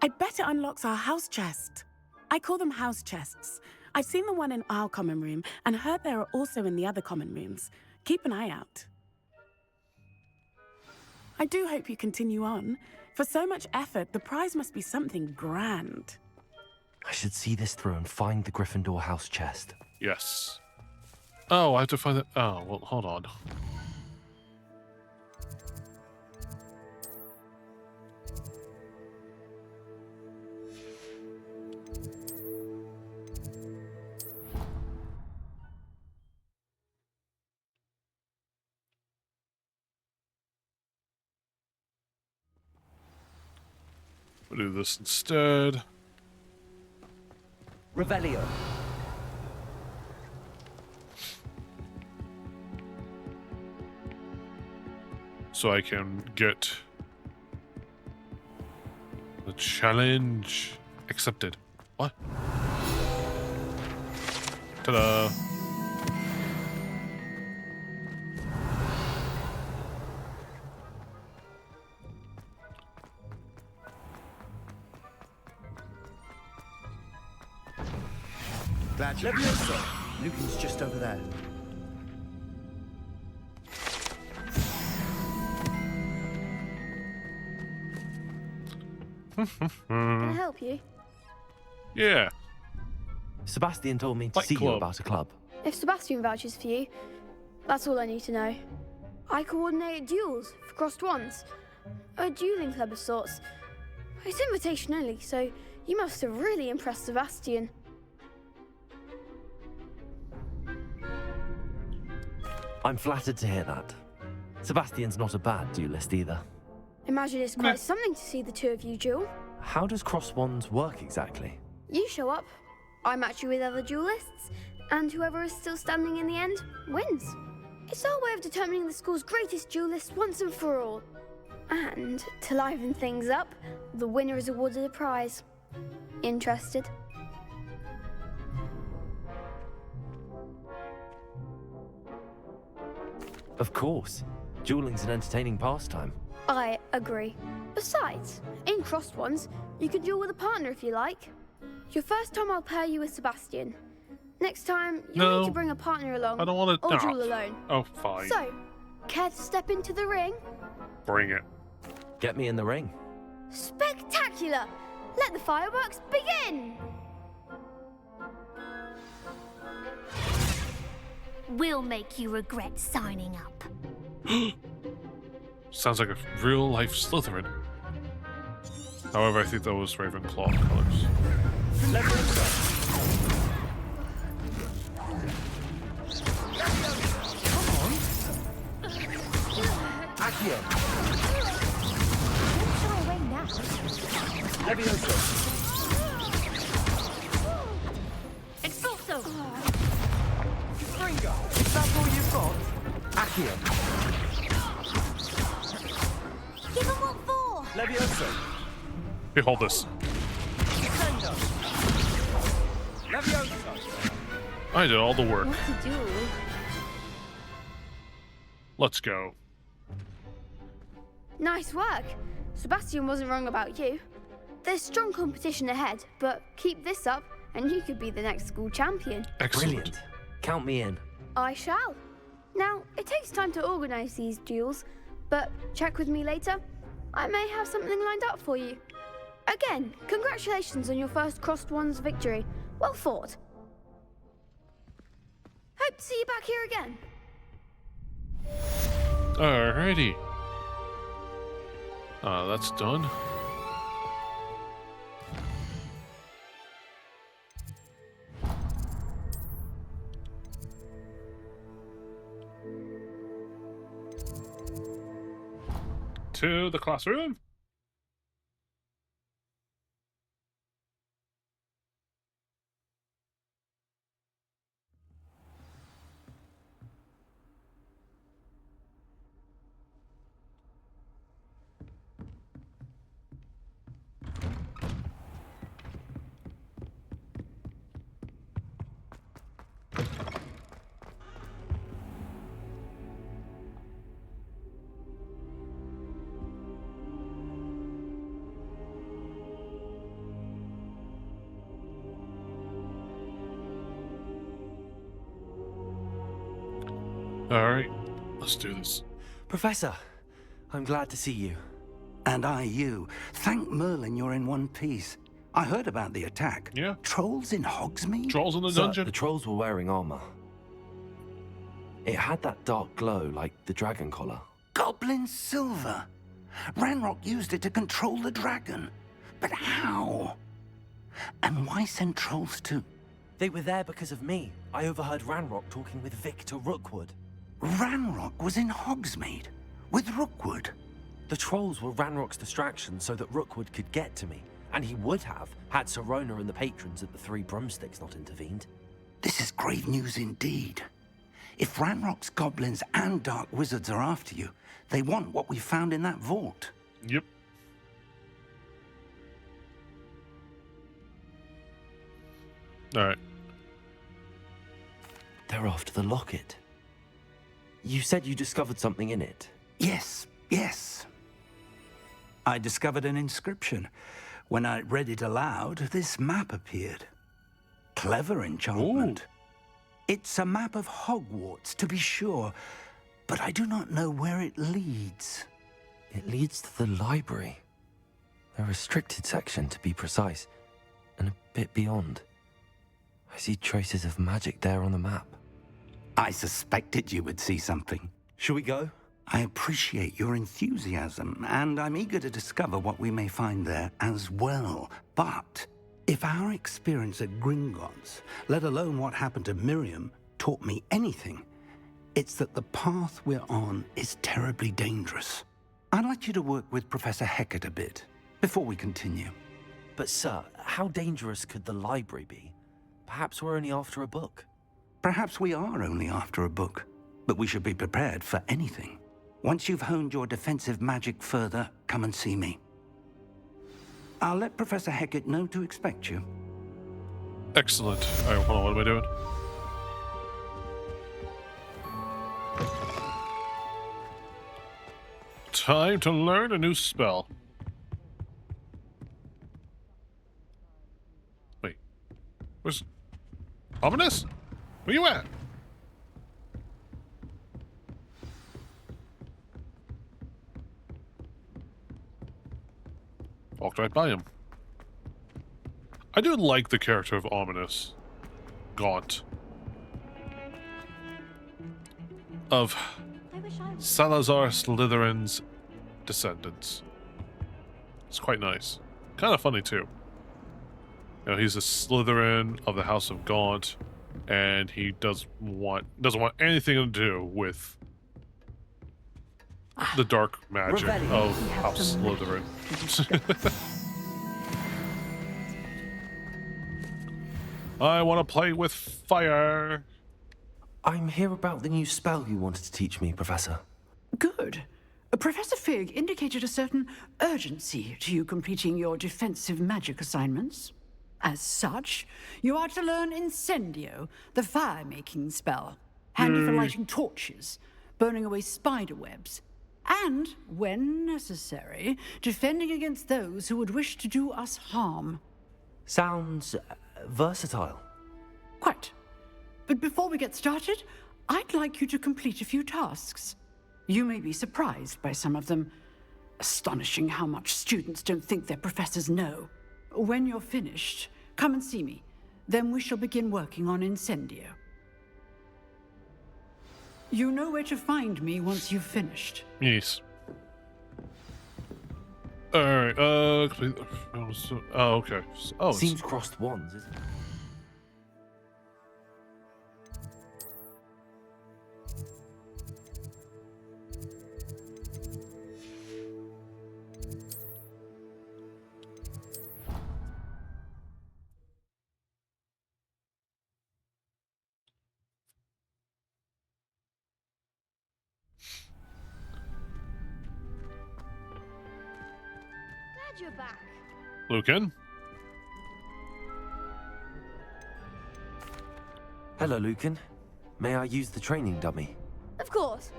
[SPEAKER 10] I bet it unlocks our house chest. I call them house chests. I've seen the one in our common room and heard there are also in the other common rooms. Keep an eye out. I do hope you continue on. For so much effort, the prize must be something grand.
[SPEAKER 2] I should see this through and find the Gryffindor house chest.
[SPEAKER 1] Yes. Oh, I have to find it. Oh, well, hold on. We'll do this instead.
[SPEAKER 2] Revelio.
[SPEAKER 1] So I can get the challenge accepted. What? Ta-da!
[SPEAKER 12] Glad you Levioso. Lucan's just over there.
[SPEAKER 13] Can I help you?
[SPEAKER 1] Yeah.
[SPEAKER 2] Sebastian told me to
[SPEAKER 1] Fight
[SPEAKER 2] see you
[SPEAKER 1] club.
[SPEAKER 2] about a club.
[SPEAKER 13] If Sebastian vouches for you, that's all I need to know. I coordinate duels for crossed wands. A dueling club of sorts. It's invitation only, so you must have really impressed Sebastian.
[SPEAKER 2] I'm flattered to hear that. Sebastian's not a bad duelist either.
[SPEAKER 13] Imagine it's quite something to see the two of you duel.
[SPEAKER 2] How does cross wands work exactly?
[SPEAKER 13] You show up, I match you with other duelists, and whoever is still standing in the end wins. It's our way of determining the school's greatest duelist once and for all. And to liven things up, the winner is awarded a prize. Interested?
[SPEAKER 2] Of course. Dueling's an entertaining pastime.
[SPEAKER 13] I agree. Besides, in crossed ones, you can duel with a partner if you like. Your first time I'll pair you with Sebastian. Next time, you'll need to bring a partner along.
[SPEAKER 1] I don't want to.
[SPEAKER 13] Or duel alone.
[SPEAKER 1] Oh, fine.
[SPEAKER 13] So, care to step into the ring?
[SPEAKER 1] Bring it.
[SPEAKER 2] Get me in the ring.
[SPEAKER 13] Spectacular! Let the fireworks begin!
[SPEAKER 8] We'll make you regret signing up.
[SPEAKER 1] Sounds like a real life Slytherin. However, I think that was Ravenclaw colors.
[SPEAKER 12] Accio.
[SPEAKER 11] Don't away now.
[SPEAKER 12] Levioso.
[SPEAKER 8] Expulso!
[SPEAKER 12] Stringo. Is that all you've got? Accio.
[SPEAKER 8] Give him what for!
[SPEAKER 12] Levioso.
[SPEAKER 1] Here, hold this.
[SPEAKER 12] Descendo. Levioso.
[SPEAKER 1] I did all the work.
[SPEAKER 13] What to do?
[SPEAKER 1] Let's go.
[SPEAKER 13] Nice work. Sebastian wasn't wrong about you. There's strong competition ahead, but keep this up and you could be the next school champion.
[SPEAKER 1] Excellent.
[SPEAKER 2] Brilliant. Count me in.
[SPEAKER 13] I shall. Now, it takes time to organise these duels, but check with me later. I may have something lined up for you. Again, congratulations on your first crossed wands victory. Well fought. Hope to see you back here again.
[SPEAKER 1] Alrighty. That's done. To the classroom. Alright, let's do this.
[SPEAKER 2] Professor, I'm glad to see you.
[SPEAKER 14] And I you. Thank Merlin you're in one piece. I heard about the attack.
[SPEAKER 1] Yeah.
[SPEAKER 14] Trolls in Hogsmeade?
[SPEAKER 1] Trolls in the
[SPEAKER 2] Sir,
[SPEAKER 1] dungeon.
[SPEAKER 2] the trolls were wearing armor. It had that dark glow like the dragon collar.
[SPEAKER 14] Goblin silver. Ranrock used it to control the dragon. But how? And why send trolls too?
[SPEAKER 2] They were there because of me. I overheard Ranrock talking with Victor Rookwood.
[SPEAKER 14] Ranrock was in Hogsmeade with Rookwood.
[SPEAKER 2] The trolls were Ranrock's distraction so that Rookwood could get to me. And he would have, had Sirona and the patrons at the Three Broomsticks not intervened.
[SPEAKER 14] This is grave news indeed. If Ranrock's goblins and dark wizards are after you, they want what we found in that vault.
[SPEAKER 1] Yep. Alright.
[SPEAKER 2] They're after the locket. You said you discovered something in it.
[SPEAKER 14] Yes, yes. I discovered an inscription. When I read it aloud, this map appeared. Clever enchantment.
[SPEAKER 1] Ooh.
[SPEAKER 14] It's a map of Hogwarts, to be sure, but I do not know where it leads.
[SPEAKER 2] It leads to the library. A restricted section, to be precise, and a bit beyond. I see traces of magic there on the map.
[SPEAKER 14] I suspected you would see something.
[SPEAKER 2] Shall we go?
[SPEAKER 14] I appreciate your enthusiasm, and I'm eager to discover what we may find there as well. But if our experience at Gringotts, let alone what happened to Miriam, taught me anything, it's that the path we're on is terribly dangerous. I'd like you to work with Professor Hecat a bit before we continue.
[SPEAKER 2] But sir, how dangerous could the library be? Perhaps we're only after a book.
[SPEAKER 14] Perhaps we are only after a book, but we should be prepared for anything. Once you've honed your defensive magic further, come and see me. I'll let Professor Hecat know to expect you.
[SPEAKER 1] Excellent. All right, hold on, what am I doing? Time to learn a new spell. Wait. Where's... Ominous? Where you at? Walked right by him. I do like the character of Ominous. Gaunt. Of Salazar Slytherin's descendants. It's quite nice. Kind of funny too. You know, he's a Slytherin of the House of Gaunt, and he doesn't want anything to do with the dark magic of House Slytherin. I want to play with fire.
[SPEAKER 2] I'm here about the new spell you wanted to teach me, Professor.
[SPEAKER 15] Good. Professor Fig indicated a certain urgency to you completing your defensive magic assignments. As such, you are to learn Incendio, the fire-making spell, handy for lighting torches, burning away spider webs, and, when necessary, defending against those who would wish to do us harm.
[SPEAKER 2] Sounds versatile.
[SPEAKER 15] Quite. But before we get started, I'd like you to complete a few tasks. You may be surprised by some of them. Astonishing how much students don't think their professors know. When you're finished, come and see me. Then we shall begin working on Incendio. You know where to find me once you've finished.
[SPEAKER 1] Yes. Alright, oh, okay. Oh,
[SPEAKER 2] seems crossed wands, isn't it?
[SPEAKER 13] You're back.
[SPEAKER 1] Lucan?
[SPEAKER 2] Hello, Lucan. May I use the training dummy?
[SPEAKER 13] Of course.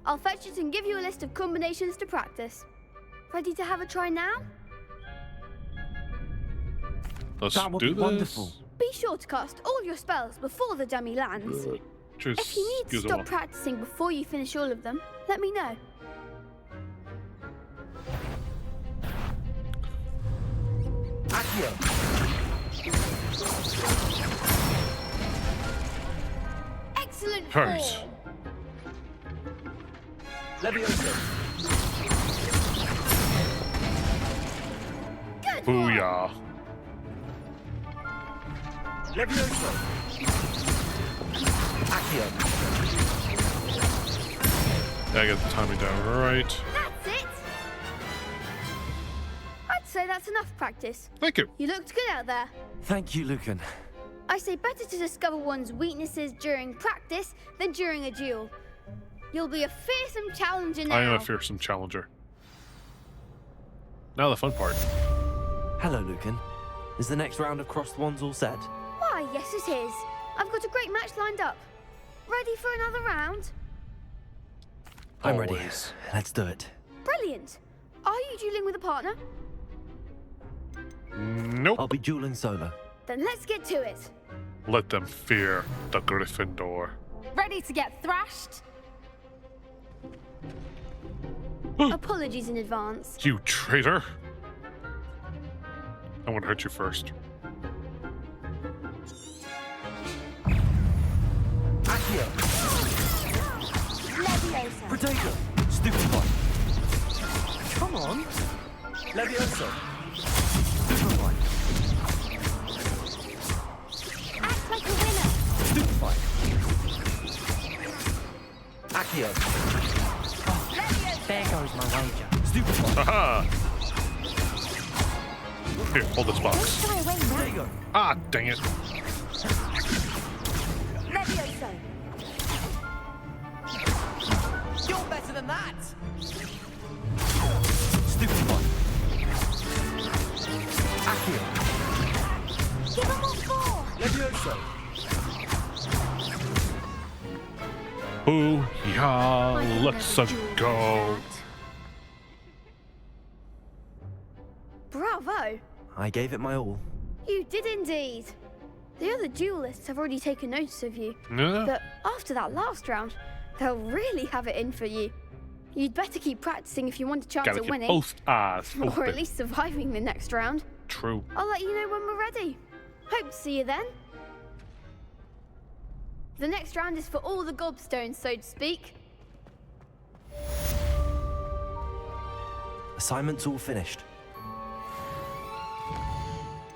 [SPEAKER 13] I'll fetch it and give you a list of combinations to practice. Ready to have a try now?
[SPEAKER 1] Let's
[SPEAKER 2] that would
[SPEAKER 1] do
[SPEAKER 2] be
[SPEAKER 1] this.
[SPEAKER 2] Wonderful.
[SPEAKER 13] Be sure to cast all your spells before the dummy lands. If you need to stop practicing before you finish all of them, let me know. Excellent form.
[SPEAKER 2] Leviosa.
[SPEAKER 13] Good
[SPEAKER 1] Booyah.
[SPEAKER 2] Leviosa. Accio.
[SPEAKER 1] Yeah, I get the timing down right.
[SPEAKER 13] That's it. I'd say that's enough practice.
[SPEAKER 1] Thank you.
[SPEAKER 13] You looked good out there.
[SPEAKER 2] Thank you, Lucan.
[SPEAKER 13] I say better to discover one's weaknesses during practice than during a duel. You'll be a fearsome challenger now.
[SPEAKER 1] I am a fearsome challenger. Now the fun part.
[SPEAKER 2] Hello, Lucan. Is the next round of Crossed Wands all set?
[SPEAKER 13] Why, yes it is. I've got a great match lined up. Ready for another round?
[SPEAKER 2] I'm ready.
[SPEAKER 1] Always.
[SPEAKER 2] Let's do it.
[SPEAKER 13] Brilliant. Are you dueling with a partner?
[SPEAKER 1] Nope.
[SPEAKER 2] I'll be dueling solo.
[SPEAKER 13] Then let's get to it.
[SPEAKER 1] Let them fear the Gryffindor.
[SPEAKER 13] Ready to get thrashed? Apologies in advance.
[SPEAKER 1] You traitor. I'm gonna hurt you first.
[SPEAKER 2] Accio!
[SPEAKER 13] Leviosa.
[SPEAKER 2] Protego! Stupefy! Come on! Leviosa! Stupefy!
[SPEAKER 13] Act like a winner.
[SPEAKER 2] Stupefy! Accio!
[SPEAKER 3] There goes my wager.
[SPEAKER 2] Stupefy!
[SPEAKER 1] Aha! Here, hold this box.
[SPEAKER 13] Try away now.
[SPEAKER 2] Protego!
[SPEAKER 1] Ah, dang it.
[SPEAKER 13] Leviosa.
[SPEAKER 2] You're better than that! Stupefy! Accio!
[SPEAKER 13] Give them all four.
[SPEAKER 2] Leviosa!
[SPEAKER 1] Ooh, yeah, let's go.
[SPEAKER 13] Bravo.
[SPEAKER 2] I gave it my all.
[SPEAKER 13] You did indeed. The other duelists have already taken notice of you.
[SPEAKER 1] Yeah.
[SPEAKER 13] But after that last round, they'll really have it in for you. You'd better keep practicing if you want a chance
[SPEAKER 1] Gotta
[SPEAKER 13] at
[SPEAKER 1] keep
[SPEAKER 13] winning.
[SPEAKER 1] both eyes
[SPEAKER 13] Or
[SPEAKER 1] open.
[SPEAKER 13] at least surviving the next round.
[SPEAKER 1] True.
[SPEAKER 13] I'll let you know when we're ready. Hope to see you then. The next round is for all the gobstones, so to speak.
[SPEAKER 2] Assignment's all finished.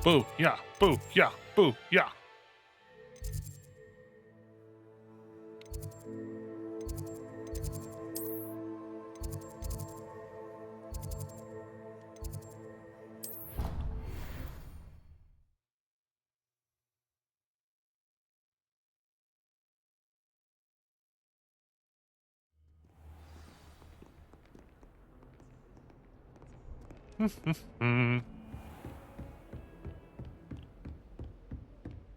[SPEAKER 1] Boo, yeah, boo, yeah, boo, yeah.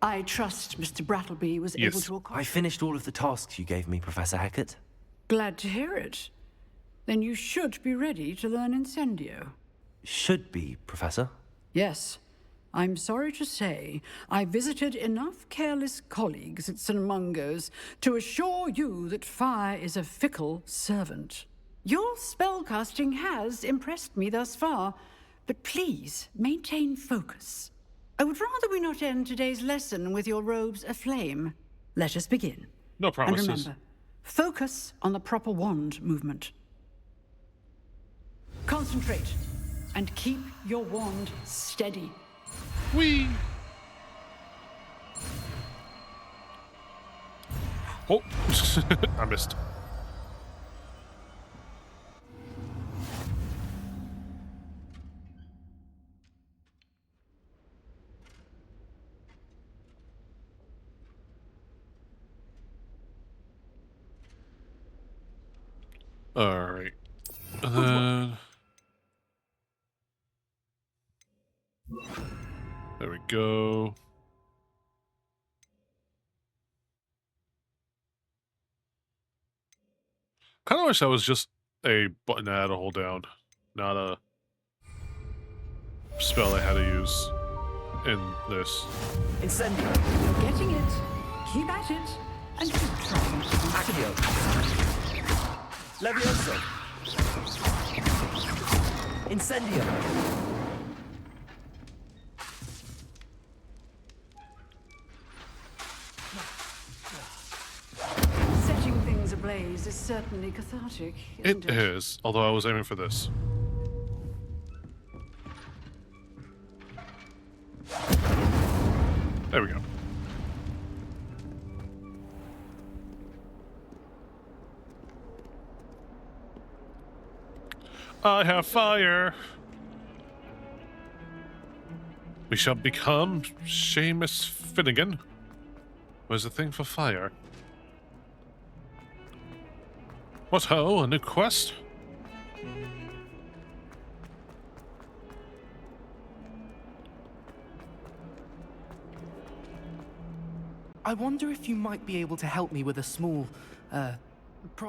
[SPEAKER 15] I trust Mr. Brattleby was able
[SPEAKER 1] Yes.
[SPEAKER 15] to
[SPEAKER 2] I
[SPEAKER 15] accomplish.
[SPEAKER 2] finished all of the tasks you gave me, Professor Hackett.
[SPEAKER 15] Glad to hear it. Then you should be ready to learn Incendio.
[SPEAKER 2] Should be, Professor.
[SPEAKER 15] Yes. I'm sorry to say, I visited enough careless colleagues at St. Mungo's to assure you that fire is a fickle servant. Your spellcasting has impressed me thus far, but please maintain focus. I would rather we not end today's lesson with your robes aflame. Let us begin.
[SPEAKER 1] No promises.
[SPEAKER 15] And remember, focus on the proper wand movement. Concentrate and keep your wand steady.
[SPEAKER 1] Whee! Oh, I missed. All right. There we go. Kind of wish that was just a button I had to hold down, not a spell I had to use in this.
[SPEAKER 2] Incendio!
[SPEAKER 15] You're getting it. Keep at it. And keep trying.
[SPEAKER 2] Accio! Leviosa! Incendio!
[SPEAKER 15] Setting things ablaze is certainly cathartic, isn't
[SPEAKER 1] It is, although I was aiming for this. There we go. I have fire. We shall become Seamus Finnegan. Where's the thing for fire? What ho, a new quest?
[SPEAKER 16] I wonder if you might be able to help me with a small,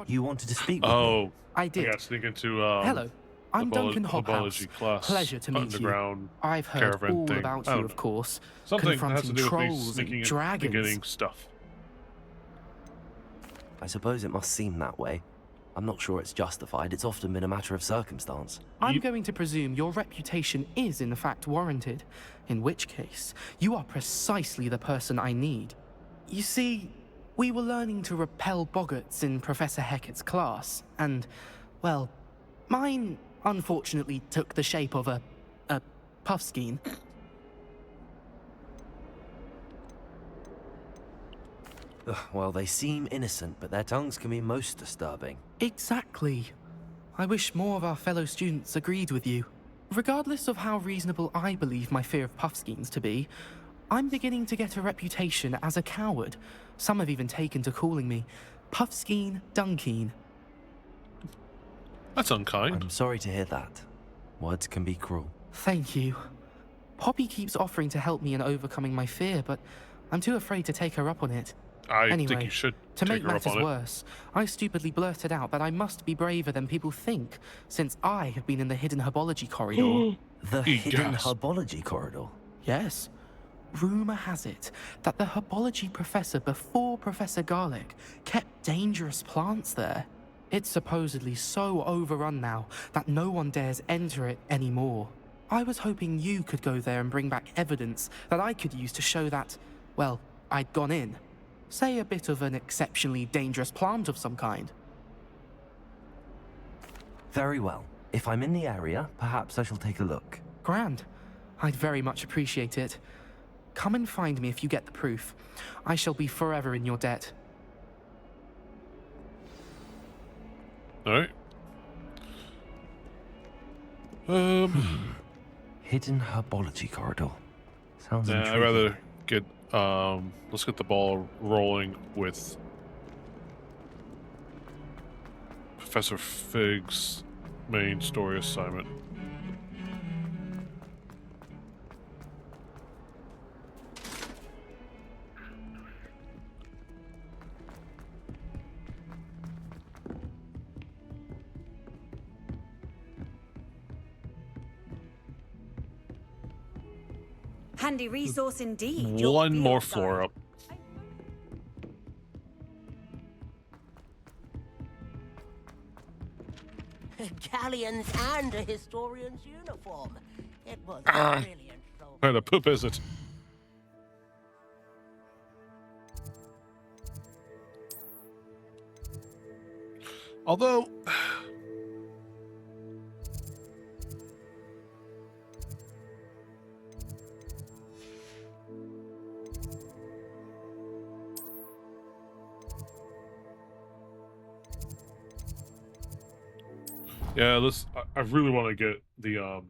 [SPEAKER 2] You wanted to speak with
[SPEAKER 1] Oh,
[SPEAKER 2] me?
[SPEAKER 16] I did.
[SPEAKER 1] I got sneak into
[SPEAKER 16] Hello, I'm Duncan
[SPEAKER 1] Herbology
[SPEAKER 16] Hoghouse.
[SPEAKER 1] class.
[SPEAKER 16] Pleasure to meet you.
[SPEAKER 1] Underground
[SPEAKER 16] I've heard
[SPEAKER 1] caravan
[SPEAKER 16] all
[SPEAKER 1] thing.
[SPEAKER 16] about
[SPEAKER 1] I
[SPEAKER 16] you,
[SPEAKER 1] don't
[SPEAKER 16] of
[SPEAKER 1] know.
[SPEAKER 16] course.
[SPEAKER 1] Something that has to
[SPEAKER 16] confronting
[SPEAKER 1] do with me
[SPEAKER 16] trolls
[SPEAKER 1] sneaking
[SPEAKER 16] and
[SPEAKER 1] in
[SPEAKER 16] dragons.
[SPEAKER 1] and getting stuff.
[SPEAKER 2] I suppose it must seem that way. I'm not sure it's justified. It's often been a matter of circumstance.
[SPEAKER 16] I'm going to presume your reputation is in fact warranted, in which case, you are precisely the person I need. You see, we were learning to repel boggarts in Professor Hecat's class, and, well, mine unfortunately took the shape of a puffskein.
[SPEAKER 2] Well, they seem innocent, but their tongues can be most disturbing.
[SPEAKER 16] Exactly. I wish more of our fellow students agreed with you. Regardless of how reasonable I believe my fear of puffskeins to be, I'm beginning to get a reputation as a coward. Some have even taken to calling me Puffskein Dunkeen.
[SPEAKER 1] That's unkind.
[SPEAKER 2] I'm sorry to hear that. Words can be cruel.
[SPEAKER 16] Thank you. Poppy keeps offering to help me in overcoming my fear, but I'm too afraid to take her up on it.
[SPEAKER 1] I think you should
[SPEAKER 16] to
[SPEAKER 1] take
[SPEAKER 16] make
[SPEAKER 1] her up
[SPEAKER 16] matters
[SPEAKER 1] on it.
[SPEAKER 16] worse, I stupidly blurted out that I must be braver than people think, since I have been in the hidden herbology corridor.
[SPEAKER 2] The hidden herbology corridor?
[SPEAKER 16] Yes. Rumour has it that the herbology professor before Professor Garlic kept dangerous plants there. It's supposedly so overrun now that no one dares enter it anymore. I was hoping you could go there and bring back evidence that I could use to show that, well, I'd gone in. Say a bit of an exceptionally dangerous plant of some kind.
[SPEAKER 2] Very well. If I'm in the area, perhaps I shall take a look.
[SPEAKER 16] Grand. I'd very much appreciate it. Come and find me if you get the proof. I shall be forever in your debt.
[SPEAKER 1] Alright.
[SPEAKER 2] Hidden herbology corridor. Sounds intriguing.
[SPEAKER 1] I'd rather get let's get the ball rolling with Professor Fig's main story assignment.
[SPEAKER 17] Handy resource indeed.
[SPEAKER 1] One more floor up.
[SPEAKER 3] Galleons and a historian's uniform. It was brilliant.
[SPEAKER 1] Where the poop is it? Although... yeah, this I really want to get the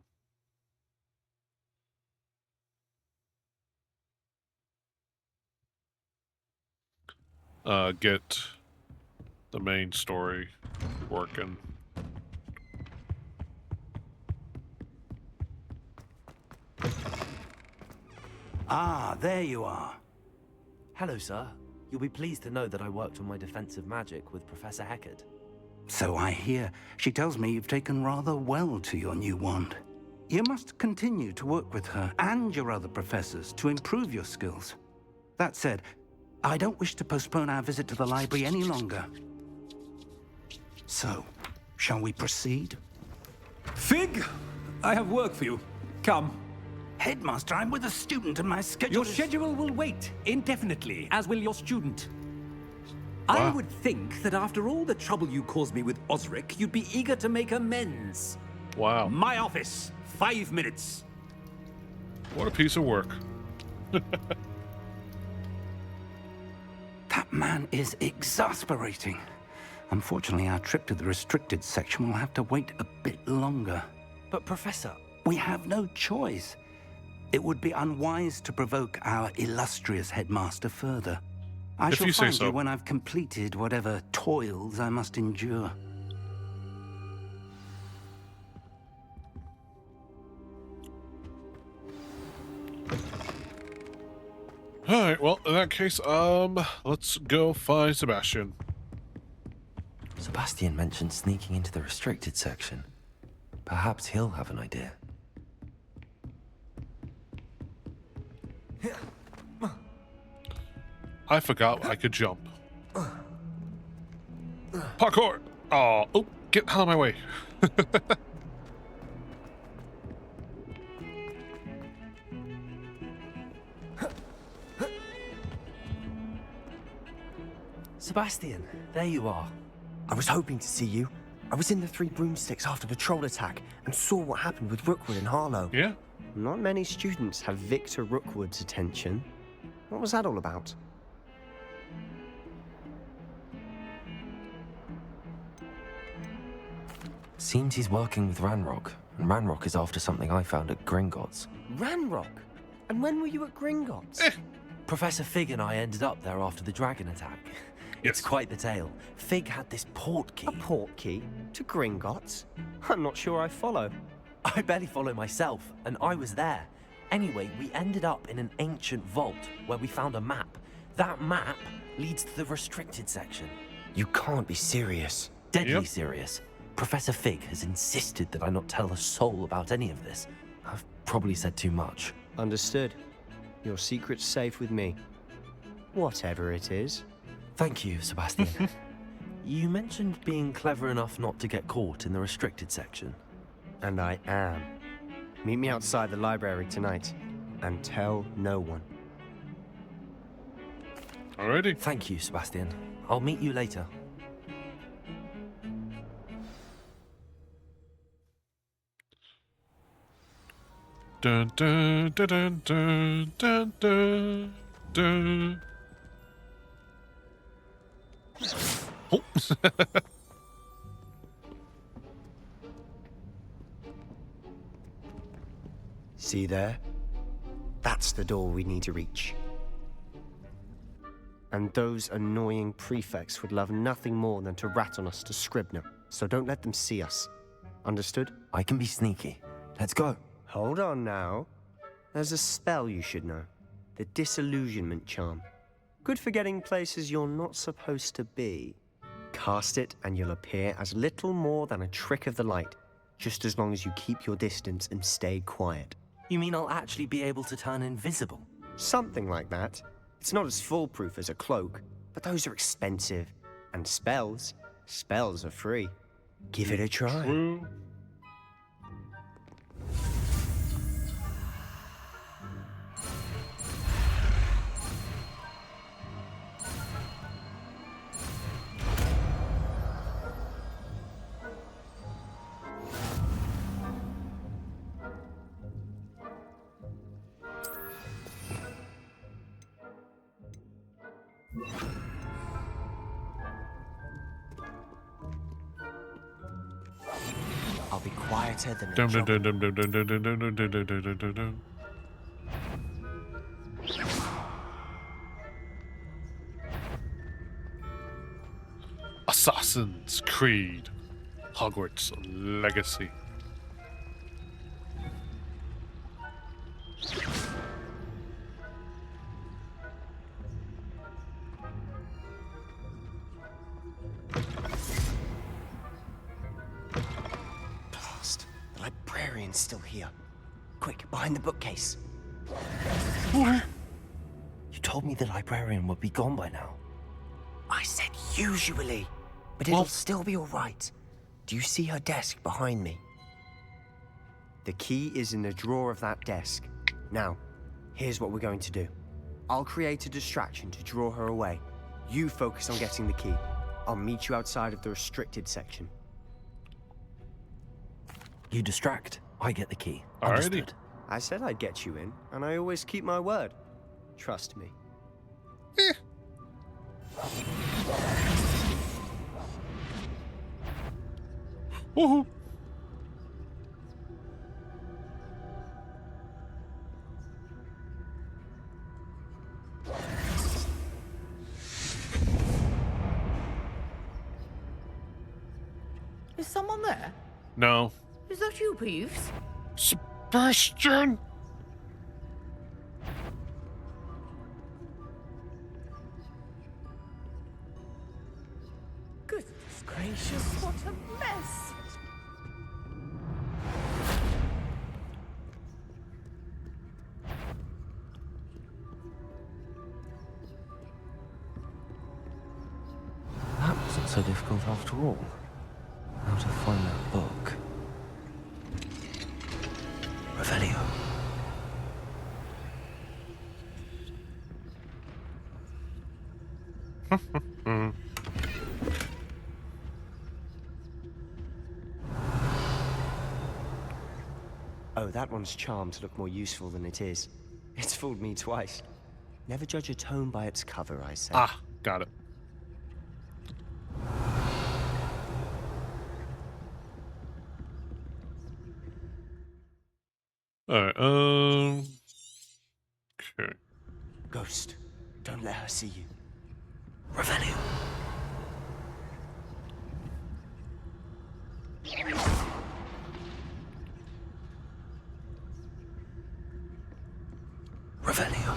[SPEAKER 1] get the main story working.
[SPEAKER 14] Ah, there you are.
[SPEAKER 2] Hello, sir. You'll be pleased to know that I worked on my defensive magic with Professor Hecat.
[SPEAKER 14] So I hear. She tells me you've taken rather well to your new wand. You must continue to work with her and your other professors to improve your skills. That said, I don't wish to postpone our visit to the library any longer. So, shall we proceed?
[SPEAKER 18] Fig, I have work for you. Come.
[SPEAKER 14] Headmaster, I'm with a student and my schedule
[SPEAKER 18] Your schedule will wait indefinitely, as will your student. I would think that after all the trouble you caused me with Osric, you'd be eager to make amends.
[SPEAKER 1] Wow.
[SPEAKER 18] My office, 5 minutes.
[SPEAKER 1] What a piece of work.
[SPEAKER 14] That man is exasperating. Unfortunately, our trip to the restricted section will have to wait a bit longer.
[SPEAKER 2] But Professor...
[SPEAKER 14] We have no choice. It would be unwise to provoke our illustrious headmaster further. I shall find you when I've completed whatever toils I must endure.
[SPEAKER 1] Alright, well, in that case, let's go find Sebastian.
[SPEAKER 2] Sebastian mentioned sneaking into the restricted section. Perhaps he'll have an idea.
[SPEAKER 1] I forgot I could jump. Parkour! Oh, get out of my way.
[SPEAKER 2] Sebastian, there you are. I was hoping to see you. I was in the Three Broomsticks after the troll attack and saw what happened with Rookwood and Harlow.
[SPEAKER 1] Yeah?
[SPEAKER 19] Not many students have Victor Rookwood's attention. What was that all about?
[SPEAKER 2] Seems he's working with Ranrock, and Ranrock is after something I found at Gringotts.
[SPEAKER 19] Ranrock? And when were you at Gringotts?
[SPEAKER 2] Professor Fig and I ended up there after the dragon attack. It's quite the tale. Fig had this port key.
[SPEAKER 19] A port key? To Gringotts? I'm not sure I follow.
[SPEAKER 2] I barely follow myself, and I was there. Anyway, we ended up in an ancient vault where we found a map. That map leads to the restricted section.
[SPEAKER 19] You can't be serious.
[SPEAKER 2] Deadly serious. Professor Fig has insisted that I not tell a soul about any of this. I've probably said too much.
[SPEAKER 19] Understood. Your secret's safe with me. Whatever it is.
[SPEAKER 2] Thank you, Sebastian. You mentioned being clever enough not to get caught in the restricted section.
[SPEAKER 19] And I am. Meet me outside the library tonight, and tell no one.
[SPEAKER 1] Alrighty.
[SPEAKER 2] Thank you, Sebastian. I'll meet you later.
[SPEAKER 1] Dun dun dun dun dun dun dun dun. Oh.
[SPEAKER 19] See there? That's the door we need to reach. And those annoying prefects would love nothing more than to rat on us to Scribner, so don't let them see us. Understood?
[SPEAKER 2] I can be sneaky. Let's go.
[SPEAKER 19] Hold on now. There's a spell you should know. The Disillusionment Charm. Good for getting places you're not supposed to be. Cast it and you'll appear as little more than a trick of the light, just as long as you keep your distance and stay quiet.
[SPEAKER 2] You mean I'll actually be able to turn invisible?
[SPEAKER 19] Something like that. It's not as foolproof as a cloak, but those are expensive. And spells are free. Give it a try.
[SPEAKER 1] True.
[SPEAKER 19] I'll be quieter than a
[SPEAKER 1] Dum dum
[SPEAKER 19] job.
[SPEAKER 1] dum dum dum dum dum dum dum dum dum dum dum dum. Assassin's Creed Hogwarts Legacy.
[SPEAKER 19] Blast. The librarian's still here. Quick, behind the bookcase.
[SPEAKER 2] You told me the librarian would be gone by now.
[SPEAKER 19] I said usually, but it'll still be all right. Do you see her desk behind me? The key is in the drawer of that desk. Now, here's what we're going to do. I'll create a distraction to draw her away. You focus on getting the key. I'll meet you outside of the restricted section.
[SPEAKER 2] You distract. I get the key.
[SPEAKER 1] Alrighty.
[SPEAKER 2] Understood.
[SPEAKER 19] I said I'd get you in, and I always keep my word. Trust me.
[SPEAKER 1] Woohoo!
[SPEAKER 20] Is someone there?
[SPEAKER 1] No.
[SPEAKER 20] Is that you, Peeves?
[SPEAKER 1] Sebastian!
[SPEAKER 20] Goodness gracious, what a mess!
[SPEAKER 2] That wasn't so difficult after all. find that book. Revelio.
[SPEAKER 19] Oh, that one's charmed to look more useful than it is. It's fooled me twice. Never judge a tome by its cover, I say.
[SPEAKER 1] Ah, got it. Alright, okay.
[SPEAKER 19] Ghost, don't let her see you.
[SPEAKER 2] Revelio. Revelio.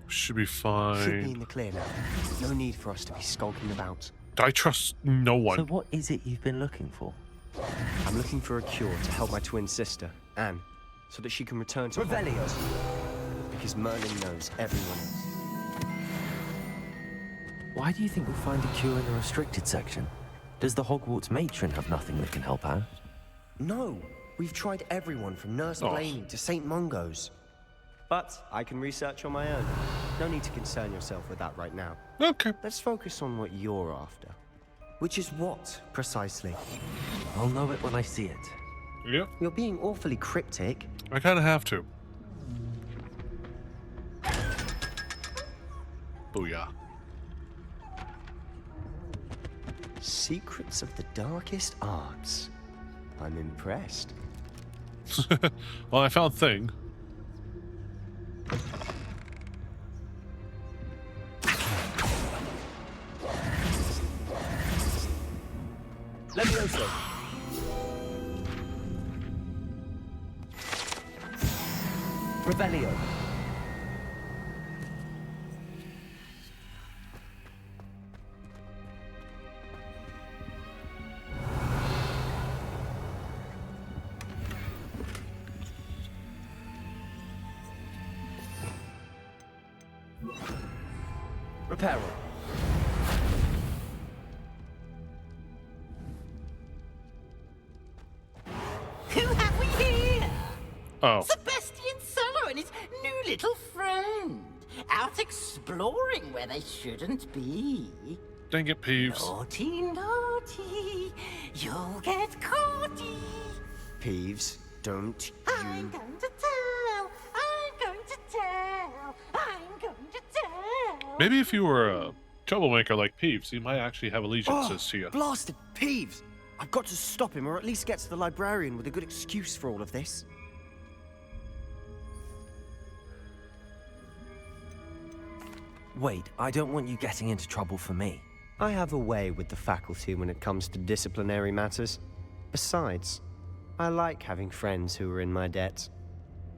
[SPEAKER 1] Should be fine.
[SPEAKER 19] Should be in the clear now. No need for us to be skulking about.
[SPEAKER 1] I trust no one.
[SPEAKER 2] So what is it you've been looking for?
[SPEAKER 19] I'm looking for a cure to help my twin sister, Anne, so that she can return to
[SPEAKER 2] Revelio.
[SPEAKER 19] Hogwarts. Because Merlin knows everyone else.
[SPEAKER 2] Why do you think we'll find a cure in the restricted section? Does the Hogwarts matron have nothing that can help Anne?
[SPEAKER 19] No, we've tried everyone from Nurse Blaney to St. Mungo's. But I can research on my own. No need to concern yourself with that right now.
[SPEAKER 1] Okay.
[SPEAKER 19] Let's focus on what you're after. Which is what, precisely?
[SPEAKER 2] I'll know it when I see it.
[SPEAKER 1] Yep.
[SPEAKER 19] You're being awfully cryptic.
[SPEAKER 1] I kind of have to. Booyah.
[SPEAKER 19] Secrets of the darkest arts. I'm impressed.
[SPEAKER 1] Well, I found Thing.
[SPEAKER 19] Levioso. Revelio. Reparo.
[SPEAKER 20] Who have we here?
[SPEAKER 1] Oh.
[SPEAKER 20] Sebastian Solo and his new little friend. Out exploring where they shouldn't be.
[SPEAKER 1] Dang it, Peeves.
[SPEAKER 20] Naughty, naughty. You'll get caughty.
[SPEAKER 19] Peeves, don't
[SPEAKER 20] I'm going to tell. I'm going to tell. I'm going to tell.
[SPEAKER 1] Maybe if you were a troublemaker like Peeves, he might actually have allegiances to you.
[SPEAKER 19] Blasted Peeves! I've got to stop him, or at least get to the librarian with a good excuse for all of this.
[SPEAKER 2] Wait, I don't want you getting into trouble for me.
[SPEAKER 19] I have a way with the faculty when it comes to disciplinary matters. Besides, I like having friends who are in my debt.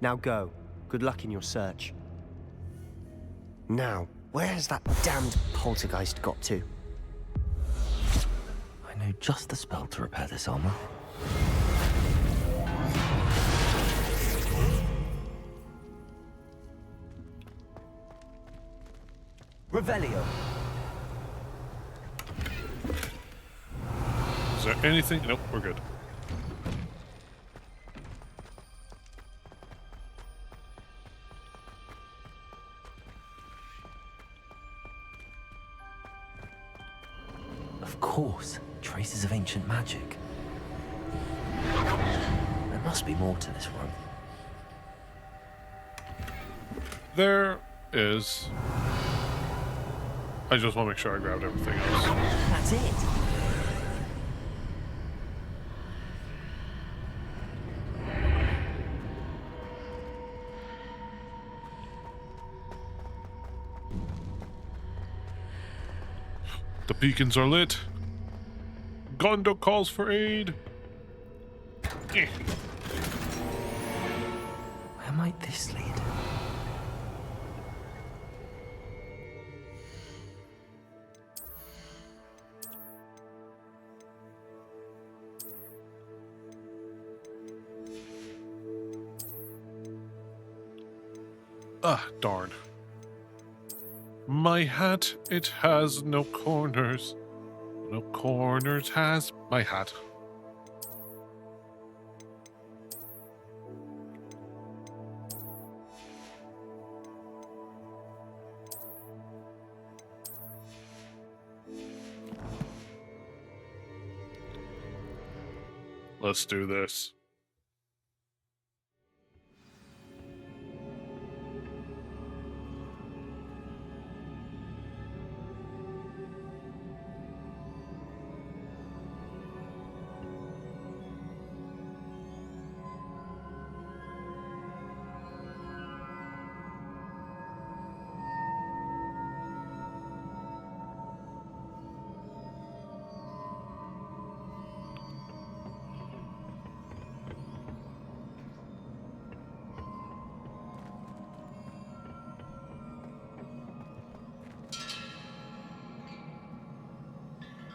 [SPEAKER 19] Now go. Good luck in your search. Now, where has that damned poltergeist got to?
[SPEAKER 2] I know just the spell to repair this armor.
[SPEAKER 19] Revelio.
[SPEAKER 1] Is there anything? Nope, we're good.
[SPEAKER 2] Of course, traces of ancient magic. There must be more to this room.
[SPEAKER 1] There is. I just want to make sure I grabbed everything else.
[SPEAKER 2] That's it.
[SPEAKER 1] The beacons are lit. Gondo calls for aid. Eh.
[SPEAKER 2] Where might this lead?
[SPEAKER 1] Ah, darn. My hat, it has no corners. No corners has my hat. Let's do this.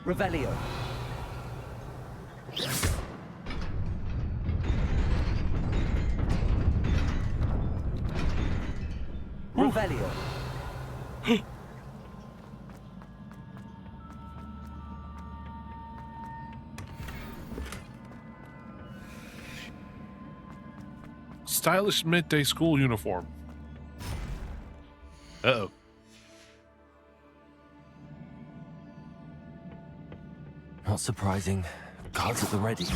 [SPEAKER 2] Revelio. Revelio.
[SPEAKER 1] Stylish midday school uniform. Uh-oh.
[SPEAKER 2] Not surprising. Guards at the ready.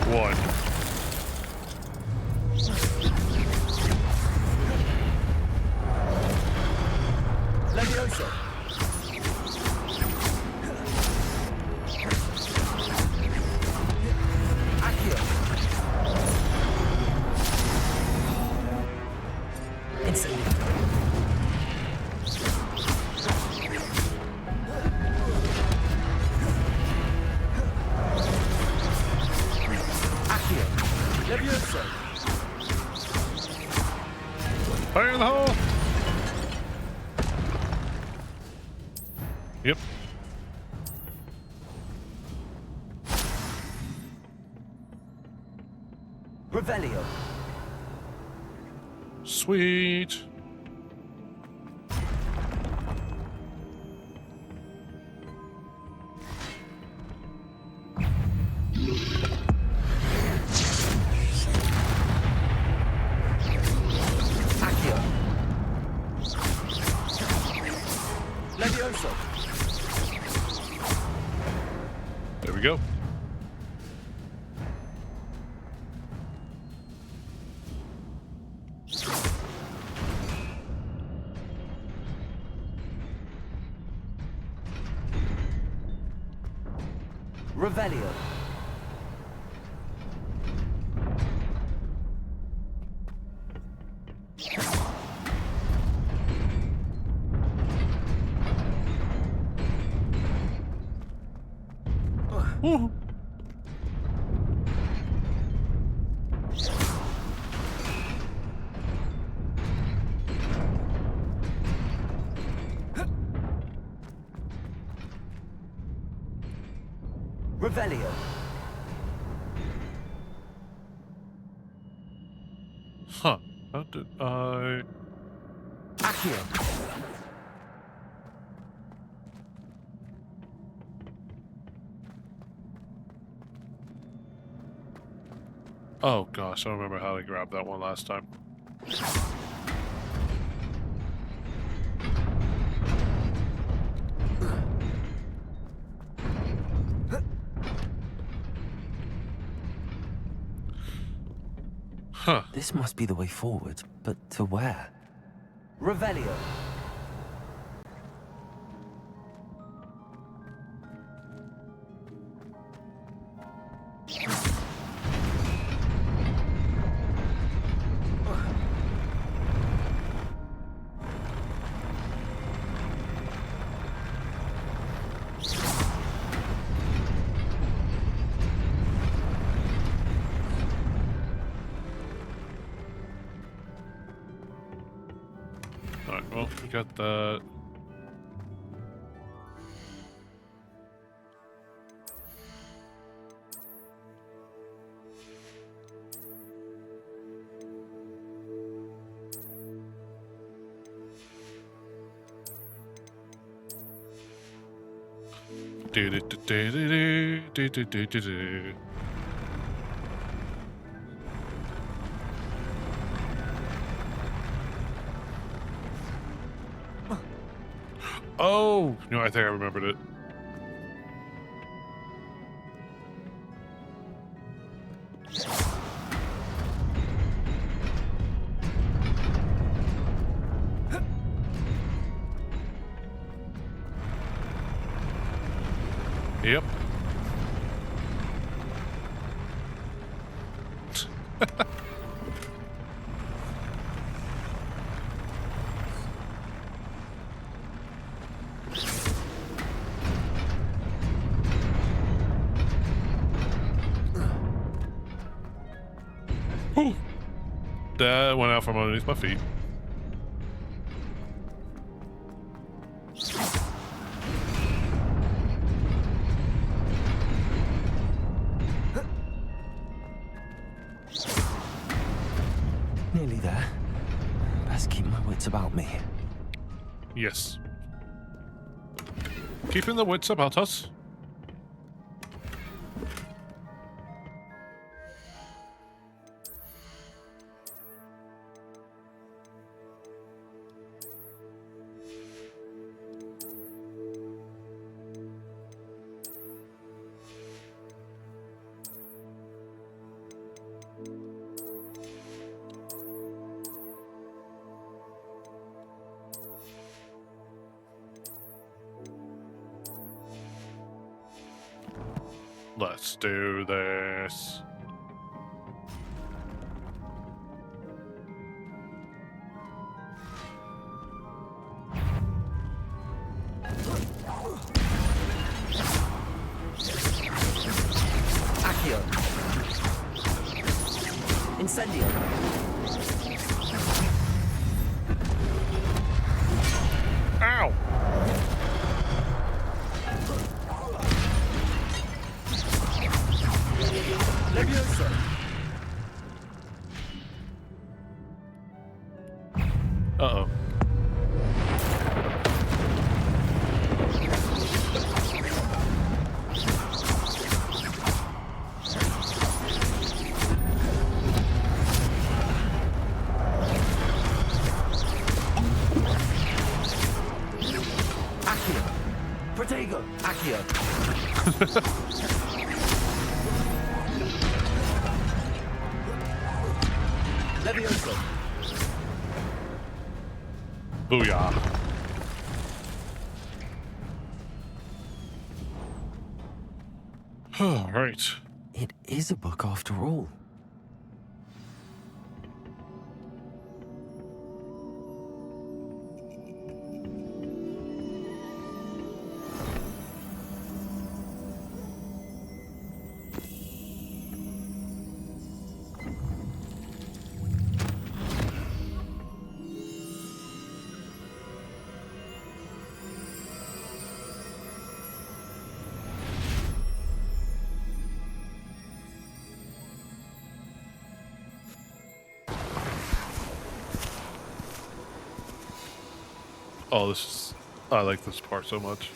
[SPEAKER 1] One.
[SPEAKER 2] Levioso. Accio. Instantly. Levioso.
[SPEAKER 1] Fire in the hole! Yep.
[SPEAKER 2] Revelio.
[SPEAKER 1] Sweet.
[SPEAKER 2] Levioso.
[SPEAKER 1] There we go.
[SPEAKER 2] Revelio.
[SPEAKER 1] Woo.
[SPEAKER 2] Revelio.
[SPEAKER 1] Huh. How did I...
[SPEAKER 2] Accio.
[SPEAKER 1] Oh gosh, I don't remember how to grab that one last time. Huh.
[SPEAKER 2] This must be the way forward, but to where? Revelio.
[SPEAKER 1] Alright, well, we got that. Oh, no, I think I remembered it. Yep. Whew. That went out from underneath my feet.
[SPEAKER 2] Nearly there. Best keep my wits about me.
[SPEAKER 1] Yes. Keeping the wits about us. Let's do this.
[SPEAKER 2] Accio. Incendio.
[SPEAKER 1] Ow!
[SPEAKER 2] Levioso.
[SPEAKER 1] Uh-oh.
[SPEAKER 2] Accio. Protego. Accio. Levioso.
[SPEAKER 1] Booyah. All right.
[SPEAKER 2] It is a book after all.
[SPEAKER 1] Oh, this is... I like this part so much.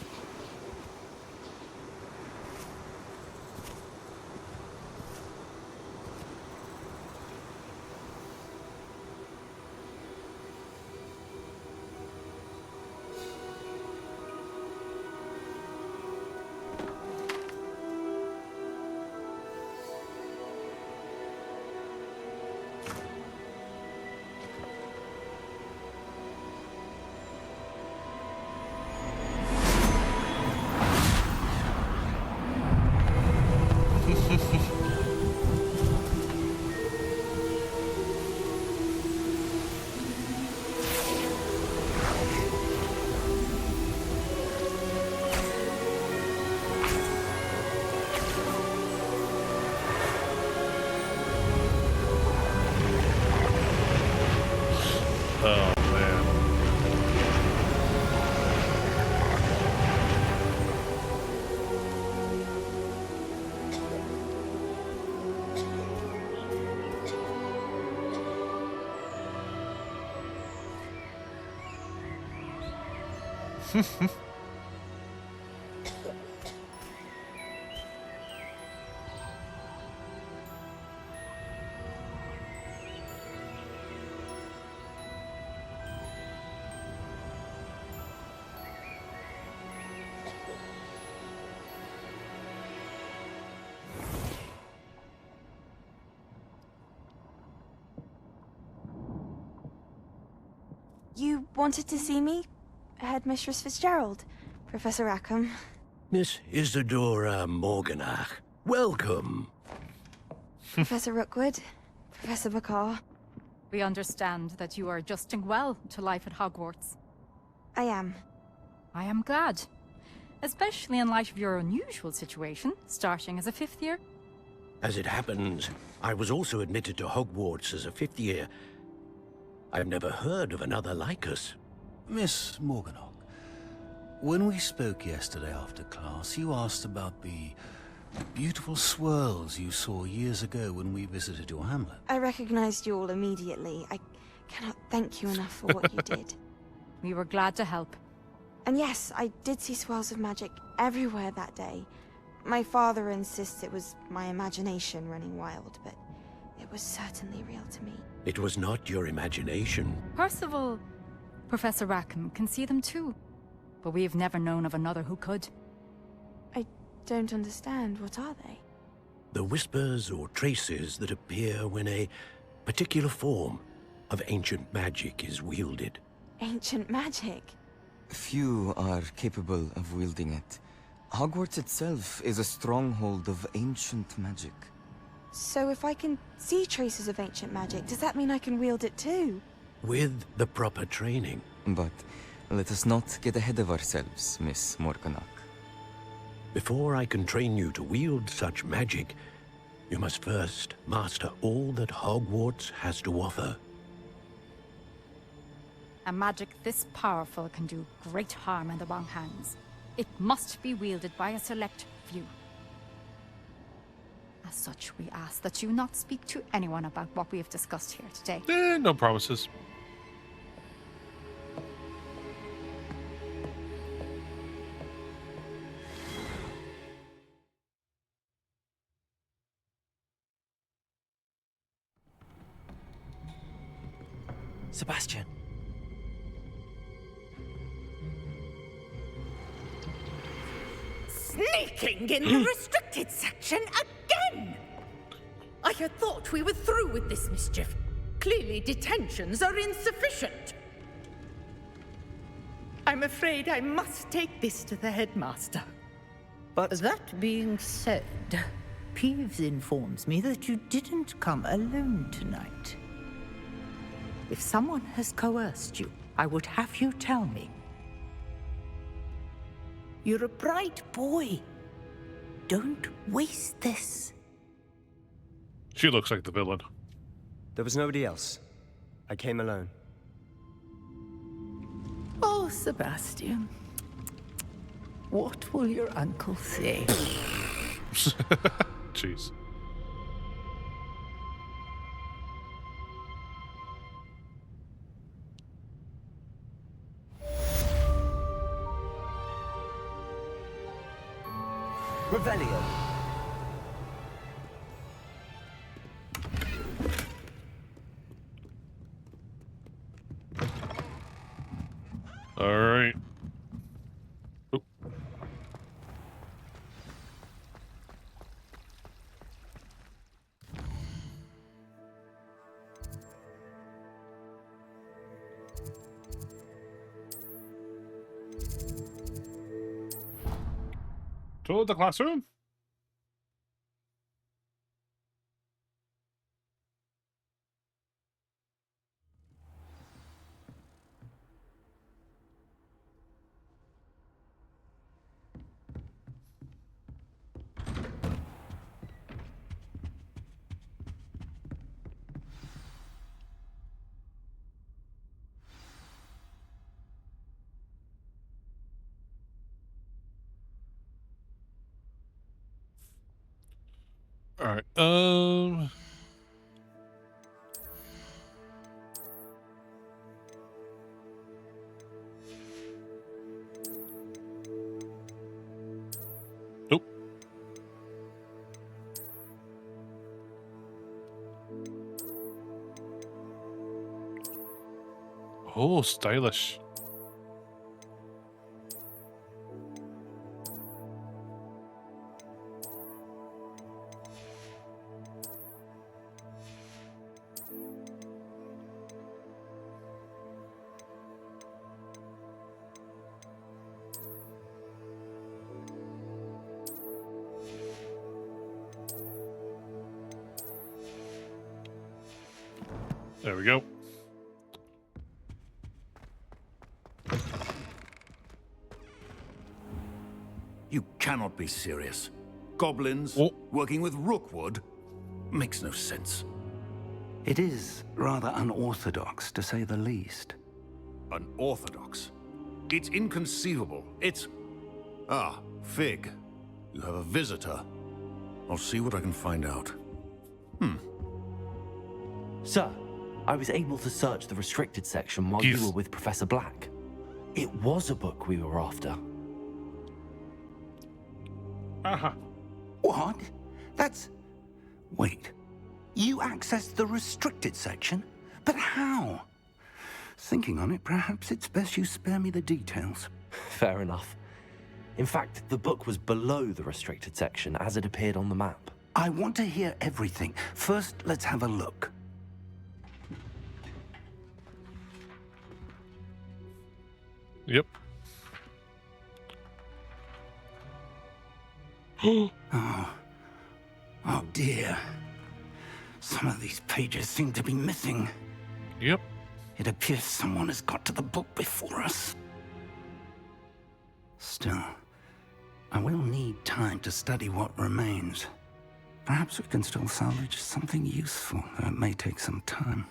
[SPEAKER 1] Oh, man.
[SPEAKER 5] You wanted to see me? Headmistress Fitzgerald, Professor Rackham.
[SPEAKER 9] Miss Isadora Morganach, welcome.
[SPEAKER 5] Professor Rookwood, Professor Bakar.
[SPEAKER 11] We understand that you are adjusting well to life at Hogwarts.
[SPEAKER 5] I am.
[SPEAKER 11] I am glad. Especially in light of your unusual situation, starting as a 5th year.
[SPEAKER 9] As it happens, I was also admitted to Hogwarts as a 5th year. I've never heard of another like us.
[SPEAKER 21] Miss Morganach, when we spoke yesterday after class, you asked about the beautiful swirls you saw years ago when we visited your hamlet.
[SPEAKER 5] I recognized you all immediately. I cannot thank you enough for what you did.
[SPEAKER 11] We were glad to help.
[SPEAKER 5] And yes, I did see swirls of magic everywhere that day. My father insists it was my imagination running wild, but it was certainly real to me.
[SPEAKER 9] It was not your imagination.
[SPEAKER 11] Percival, Professor Rackham can see them too. But we have never known of another who could.
[SPEAKER 5] I don't understand. What are they?
[SPEAKER 9] The whispers or traces that appear when a particular form of ancient magic is wielded.
[SPEAKER 5] Ancient magic?
[SPEAKER 22] Few are capable of wielding it. Hogwarts itself is a stronghold of ancient magic.
[SPEAKER 5] So if I can see traces of ancient magic, does that mean I can wield it too?
[SPEAKER 9] With the proper training.
[SPEAKER 22] But let us not get ahead of ourselves, Miss Morganach.
[SPEAKER 9] Before I can train you to wield such magic, you must first master all that Hogwarts has to offer.
[SPEAKER 11] A magic this powerful can do great harm in the wrong hands. It must be wielded by a select few. As such, we ask that you not speak to anyone about what we have discussed here today.
[SPEAKER 1] No promises.
[SPEAKER 2] Sebastian.
[SPEAKER 23] Sneaking in the restricted section again! I had thought we were through with this mischief. Clearly detentions are insufficient. I'm afraid I must take this to the headmaster.
[SPEAKER 20] But that being said, Peeves informs me that you didn't come alone tonight. If someone has coerced you, I would have you tell me. You're a bright boy. Don't waste this.
[SPEAKER 1] She looks like the villain.
[SPEAKER 19] There was nobody else. I came alone.
[SPEAKER 20] Oh, Sebastian. What will your uncle say?
[SPEAKER 1] Jeez.
[SPEAKER 19] Revelio.
[SPEAKER 1] All right. Oh. To the classroom. All right. Nope. Oh, stylish. There we go.
[SPEAKER 21] You cannot be serious. Goblins working with Rookwood makes no sense.
[SPEAKER 14] It is rather unorthodox, to say the least.
[SPEAKER 21] Unorthodox? It's inconceivable. It's... Ah, Fig. You have a visitor. I'll see what I can find out.
[SPEAKER 2] Sir, I was able to search the restricted section while you were with Professor Black. It was a book we were after.
[SPEAKER 14] What? That's... Wait. You accessed the restricted section? But how? Thinking on it, perhaps it's best you spare me the details.
[SPEAKER 2] Fair enough. In fact, the book was below the restricted section as it appeared on the map.
[SPEAKER 14] I want to hear everything. First, let's have a look.
[SPEAKER 1] Yep.
[SPEAKER 14] Oh dear. Some of these pages seem to be missing.
[SPEAKER 1] Yep.
[SPEAKER 14] It appears someone has got to the book before us. Still, I will need time to study what remains. Perhaps we can still salvage something useful, though it may take some time.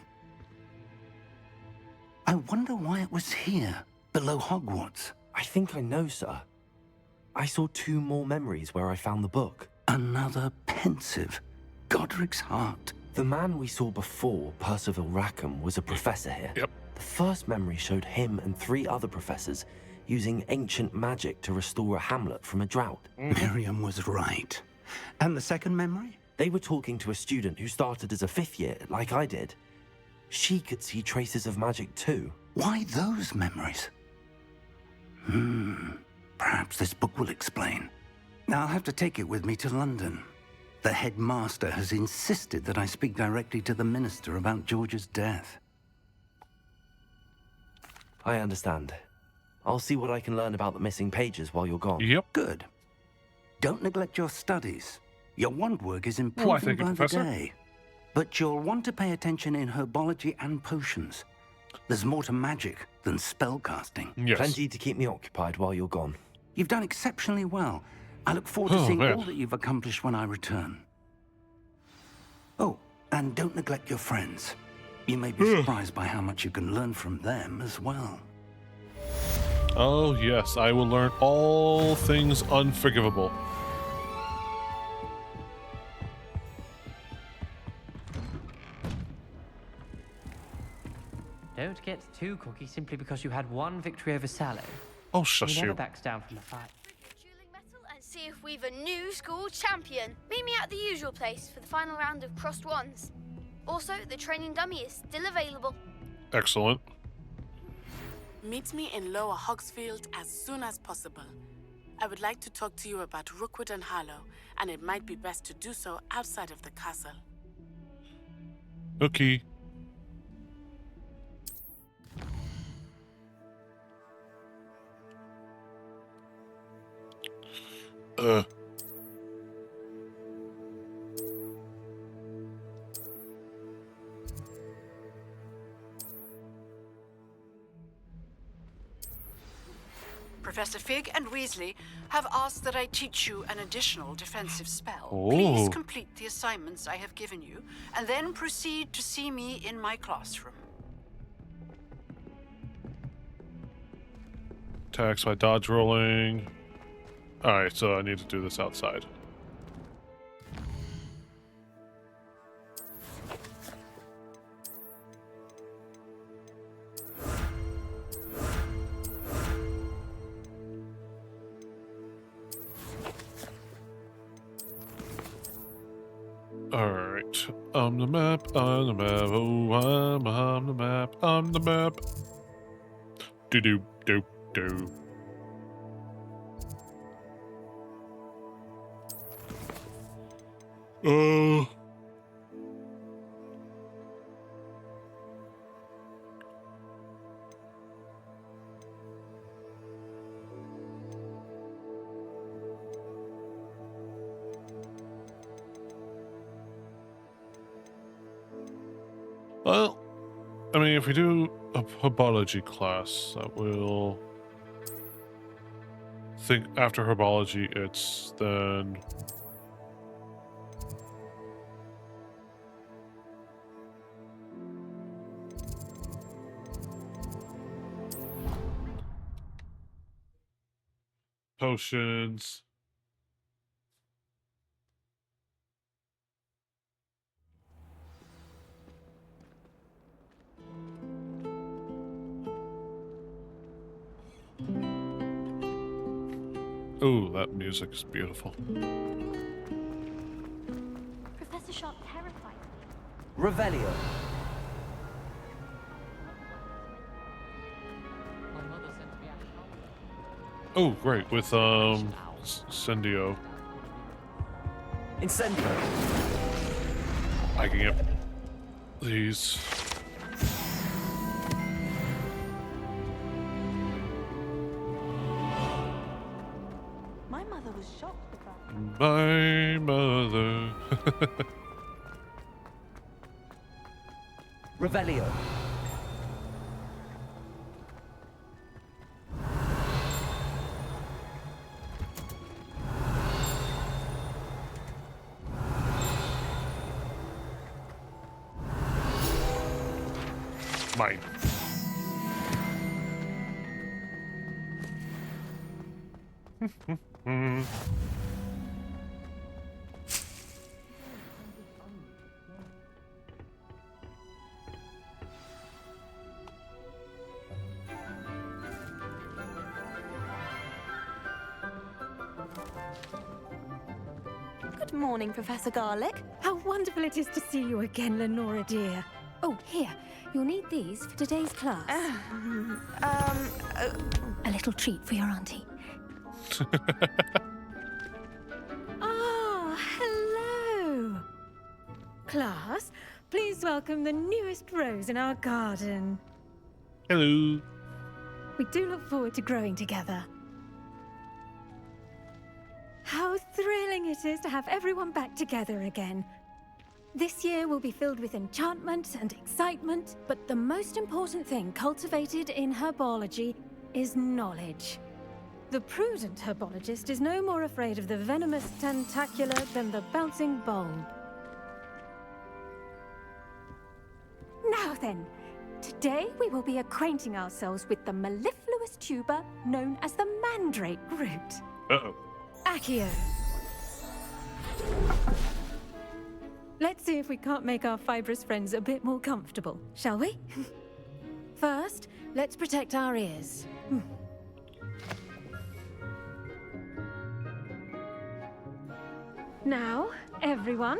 [SPEAKER 14] I wonder why it was here, below Hogwarts.
[SPEAKER 2] I think I know, sir. I saw 2 more memories where I found the book.
[SPEAKER 14] Another pensive. Godric's heart.
[SPEAKER 2] The man we saw before, Percival Rackham, was a professor here.
[SPEAKER 1] Yep.
[SPEAKER 2] The first memory showed him and 3 other professors using ancient magic to restore a hamlet from a drought.
[SPEAKER 14] Miriam was right. And the second memory?
[SPEAKER 2] They were talking to a student who started as a 5th year, like I did. She could see traces of magic too.
[SPEAKER 14] Why those memories? Perhaps this book will explain. Now I'll have to take it with me to London. The headmaster has insisted that I speak directly to the minister about George's death.
[SPEAKER 2] I understand. I'll see what I can learn about the missing pages while you're gone.
[SPEAKER 1] Yep.
[SPEAKER 14] Good. Don't neglect your studies. Your wand work is improving by the day. But you'll want to pay attention in herbology and potions. There's more to magic than spellcasting.
[SPEAKER 1] Yes.
[SPEAKER 2] Plenty to keep me occupied while you're gone.
[SPEAKER 14] You've done exceptionally well. I look forward to seeing all that you've accomplished when I return. Oh, and don't neglect your friends. You may be surprised by how much you can learn from them as well.
[SPEAKER 1] Oh, yes, I will learn all things unforgivable.
[SPEAKER 4] Don't get too cocky simply because you had one victory over Sallow.
[SPEAKER 1] Oh, shush
[SPEAKER 4] He never
[SPEAKER 1] you.
[SPEAKER 4] backs down from a fight.
[SPEAKER 13] And see if we've a new school champion. Meet me at the usual place for the final round of crossed wands. Also, the training dummy is still available.
[SPEAKER 1] Excellent.
[SPEAKER 10] Meet me in Lower Hogsfield as soon as possible. I would like to talk to you about Rookwood and Harlow, and it might be best to do so outside of the castle.
[SPEAKER 1] Okay.
[SPEAKER 15] Professor Fig and Weasley have asked that I teach you an additional defensive spell.
[SPEAKER 1] Oh.
[SPEAKER 15] Please complete the assignments I have given you, and then proceed to see me in my classroom.
[SPEAKER 1] Attacks by dodge rolling. Alright, so I need to do this outside. Alright. On the map, oh, I'm on the map, on the map. Do-do-do-do. Oh. Well, I mean, if we do a herbology class, that will think after herbology, it's then potions. Ooh, that music is beautiful.
[SPEAKER 6] Professor Sharp terrifies me.
[SPEAKER 2] Revelio.
[SPEAKER 1] Oh, great, with Incendio.
[SPEAKER 2] Incendio.
[SPEAKER 1] I can get these.
[SPEAKER 5] My mother was shocked about
[SPEAKER 1] My mother.
[SPEAKER 2] Revelio.
[SPEAKER 1] Mine.
[SPEAKER 5] Good morning, Professor Garlic.
[SPEAKER 7] How wonderful it is to see you again, Lenora dear. Oh, here. You'll need these for today's class. A little treat for your auntie. Ah, hello. Class, please welcome the newest rose in our garden.
[SPEAKER 1] Hello.
[SPEAKER 7] We do look forward to growing together. How thrilling it is to have everyone back together again. This year will be filled with enchantment and excitement, but the most important thing cultivated in herbology is knowledge. The prudent herbologist is no more afraid of the venomous tentacula than the bouncing bulb. Now then, today we will be acquainting ourselves with the mellifluous tuber known as the mandrake root.
[SPEAKER 1] Uh-oh.
[SPEAKER 7] Accio. Let's see if we can't make our fibrous friends a bit more comfortable, shall we? First, let's protect our ears. Now, everyone,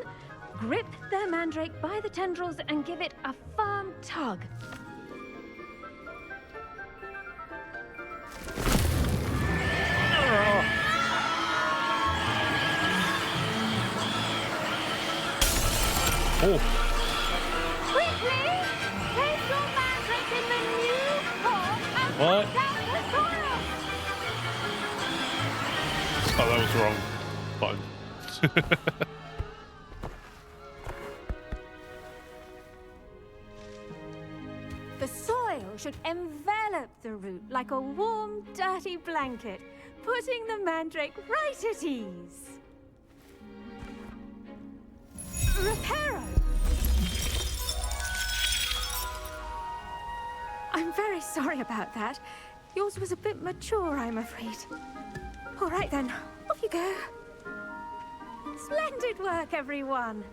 [SPEAKER 7] grip their mandrake by the tendrils and give it a firm tug.
[SPEAKER 1] Oh.
[SPEAKER 6] Quickly! Place your mandrake in the new form and
[SPEAKER 1] What?
[SPEAKER 6] put down the soil!
[SPEAKER 1] Oh, that was the wrong button.
[SPEAKER 7] The soil should envelop the root like a warm, dirty blanket, putting the mandrake right at ease. Reparo! I'm very sorry about that. Yours was a bit mature, I'm afraid. All right then, off you go. Splendid work, everyone.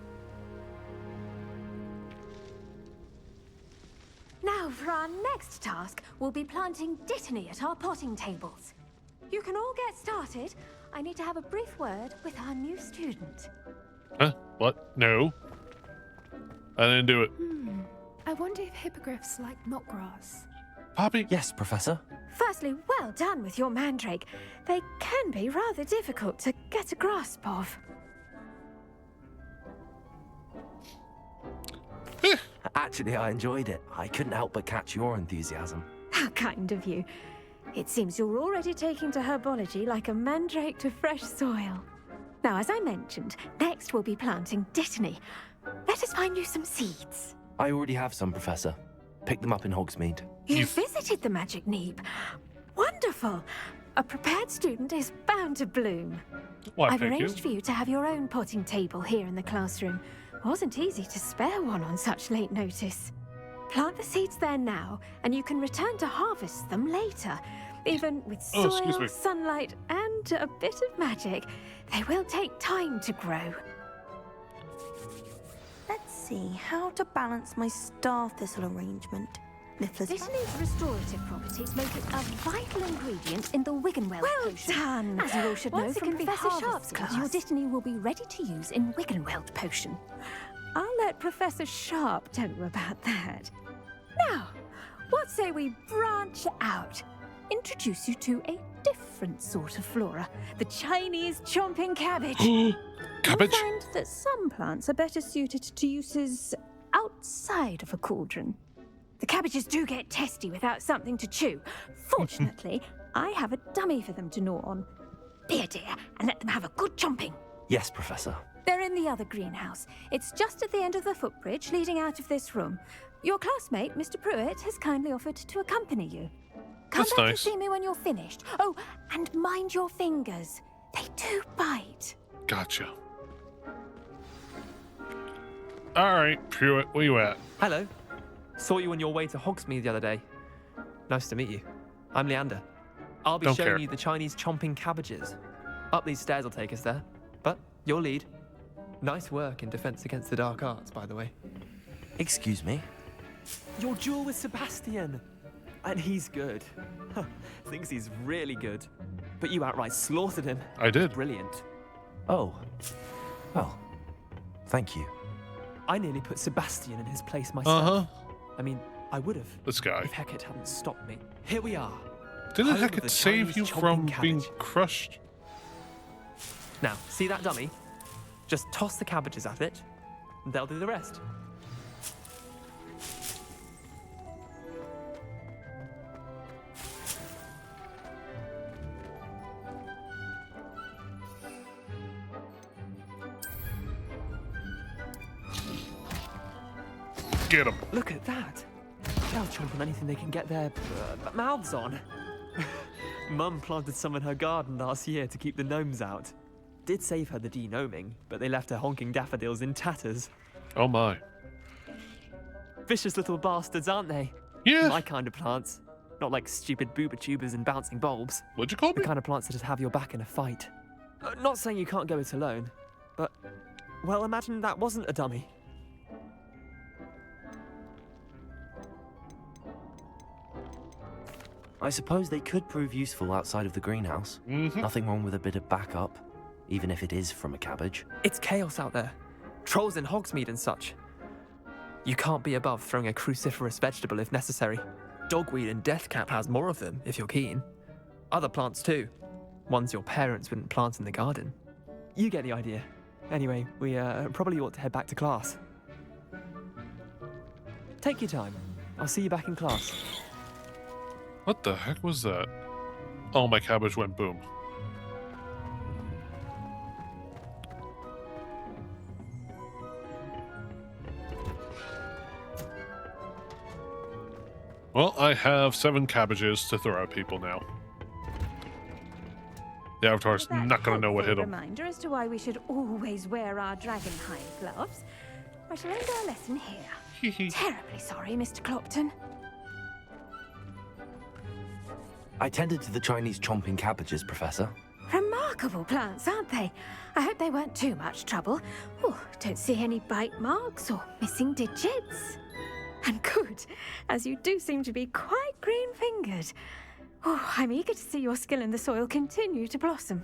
[SPEAKER 7] Now, for our next task, we'll be planting dittany at our potting tables. You can all get started. I need to have a brief word with our new student.
[SPEAKER 1] Huh? What? No. I didn't do it.
[SPEAKER 8] I wonder if hippogriffs like knotgrass.
[SPEAKER 1] Poppy?
[SPEAKER 2] Yes, Professor.
[SPEAKER 7] Firstly, well done with your mandrake. They can be rather difficult to get a grasp of.
[SPEAKER 2] Actually, I enjoyed it. I couldn't help but catch your enthusiasm.
[SPEAKER 7] How kind of you. It seems you're already taking to herbology like a mandrake to fresh soil. Now, as I mentioned, next we'll be planting dittany. Let us find you some seeds.
[SPEAKER 2] I already have some, Professor. Picked them up in Hogsmeade.
[SPEAKER 7] You visited the Magic Neeb. Wonderful. A prepared student is bound to bloom.
[SPEAKER 1] Why,
[SPEAKER 7] I've
[SPEAKER 1] thank you.
[SPEAKER 7] arranged for you to have your own potting table here in the classroom. Wasn't easy to spare one on such late notice. Plant the seeds there now, and you can return to harvest them later. Even with soil, sunlight, and a bit of magic, they will take time to grow.
[SPEAKER 5] Let's see how to balance my star thistle arrangement. Niffler's
[SPEAKER 7] Disney's restorative properties make it a vital ingredient in the Wiggenweld potion. Done. As you all should know
[SPEAKER 8] Once it
[SPEAKER 7] from
[SPEAKER 8] can be
[SPEAKER 7] Professor Sharp's
[SPEAKER 8] harvested,
[SPEAKER 7] class, your Disney will be ready to use in Wiggenweld potion. I'll let Professor Sharp tell you about that. Now, what say we branch out? Introduce you to a different sort of flora, the Chinese chomping cabbage.
[SPEAKER 1] Cabbage?
[SPEAKER 7] You'll find that some plants are better suited to uses outside of a cauldron. The cabbages do get testy without something to chew. Fortunately, I have a dummy for them to gnaw on. Be a dear and let them have a good chomping.
[SPEAKER 2] Yes, Professor.
[SPEAKER 7] They're in the other greenhouse. It's just at the end of the footbridge leading out of this room. Your classmate, Mr. Pruitt, has kindly offered to accompany you. Come
[SPEAKER 1] That's
[SPEAKER 7] back
[SPEAKER 1] nice.
[SPEAKER 7] to see me when you're finished. Oh, and mind your fingers. They do bite.
[SPEAKER 1] Gotcha. Alright, Pruitt, where you at?
[SPEAKER 12] Hello. Saw you on your way to Hogsmeade the other day. Nice to meet you. I'm Leander. I'll be
[SPEAKER 1] Don't
[SPEAKER 12] showing
[SPEAKER 1] care.
[SPEAKER 12] you the Chinese chomping cabbages. Up these stairs will take us there. But your lead. Nice work in Defense Against the Dark Arts, by the way.
[SPEAKER 2] Excuse me?
[SPEAKER 12] Your duel with Sebastian. And he's good. Thinks he's really good. But you outright slaughtered him.
[SPEAKER 1] I did.
[SPEAKER 12] Brilliant.
[SPEAKER 2] Oh. Well, thank you.
[SPEAKER 12] I nearly put Sebastian in his place myself.
[SPEAKER 1] Uh-huh.
[SPEAKER 12] I mean, I would have.
[SPEAKER 1] This guy.
[SPEAKER 12] If Hecate hadn't stopped me. Here we are.
[SPEAKER 1] Didn't
[SPEAKER 12] Home of
[SPEAKER 1] Hecate
[SPEAKER 12] the
[SPEAKER 1] save
[SPEAKER 12] Chinese
[SPEAKER 1] you
[SPEAKER 12] chomping
[SPEAKER 1] from
[SPEAKER 12] cabbage.
[SPEAKER 1] being crushed?
[SPEAKER 12] Now, see that dummy? Just toss the cabbages at it, and they'll do the rest.
[SPEAKER 1] Get him.
[SPEAKER 12] Look at that. They'll chomp on anything they can get their mouths on. Mum planted some in her garden last year to keep the gnomes out. Did save her the de-gnoming, but they left her honking daffodils in tatters.
[SPEAKER 1] Oh my.
[SPEAKER 12] Vicious little bastards, aren't they?
[SPEAKER 1] Yeah.
[SPEAKER 12] My kind of plants. Not like stupid booba tubers and bouncing bulbs.
[SPEAKER 1] What'd you call me?
[SPEAKER 12] The kind of plants that'd have your back in a fight. Not saying you can't go it alone, but, well, imagine that wasn't a dummy.
[SPEAKER 2] I suppose they could prove useful outside of the greenhouse. Nothing wrong with a bit of backup, even if it is from a cabbage.
[SPEAKER 12] It's chaos out there. Trolls in Hogsmeade and such. You can't be above throwing a cruciferous vegetable if necessary. Dogweed and deathcap has more of them, if you're keen. Other plants too. Ones your parents wouldn't plant in the garden. You get the idea. Anyway, we probably ought to head back to class. Take your time. I'll see you back in class.
[SPEAKER 1] What the heck was that? Oh, my cabbage went boom. Well, I have 7 cabbages to throw at people now. The Avatar's not going to know what hit him.
[SPEAKER 7] Reminder as to why we should always wear our dragonhide gloves. I shall end our lesson here. Terribly sorry, Mr. Clopton.
[SPEAKER 2] I tended to the Chinese chomping cabbages, Professor.
[SPEAKER 7] Remarkable plants, aren't they? I hope they weren't too much trouble. Oh, don't see any bite marks or missing digits. And good, as you do seem to be quite green-fingered. Oh, I'm eager to see your skill in the soil continue to blossom.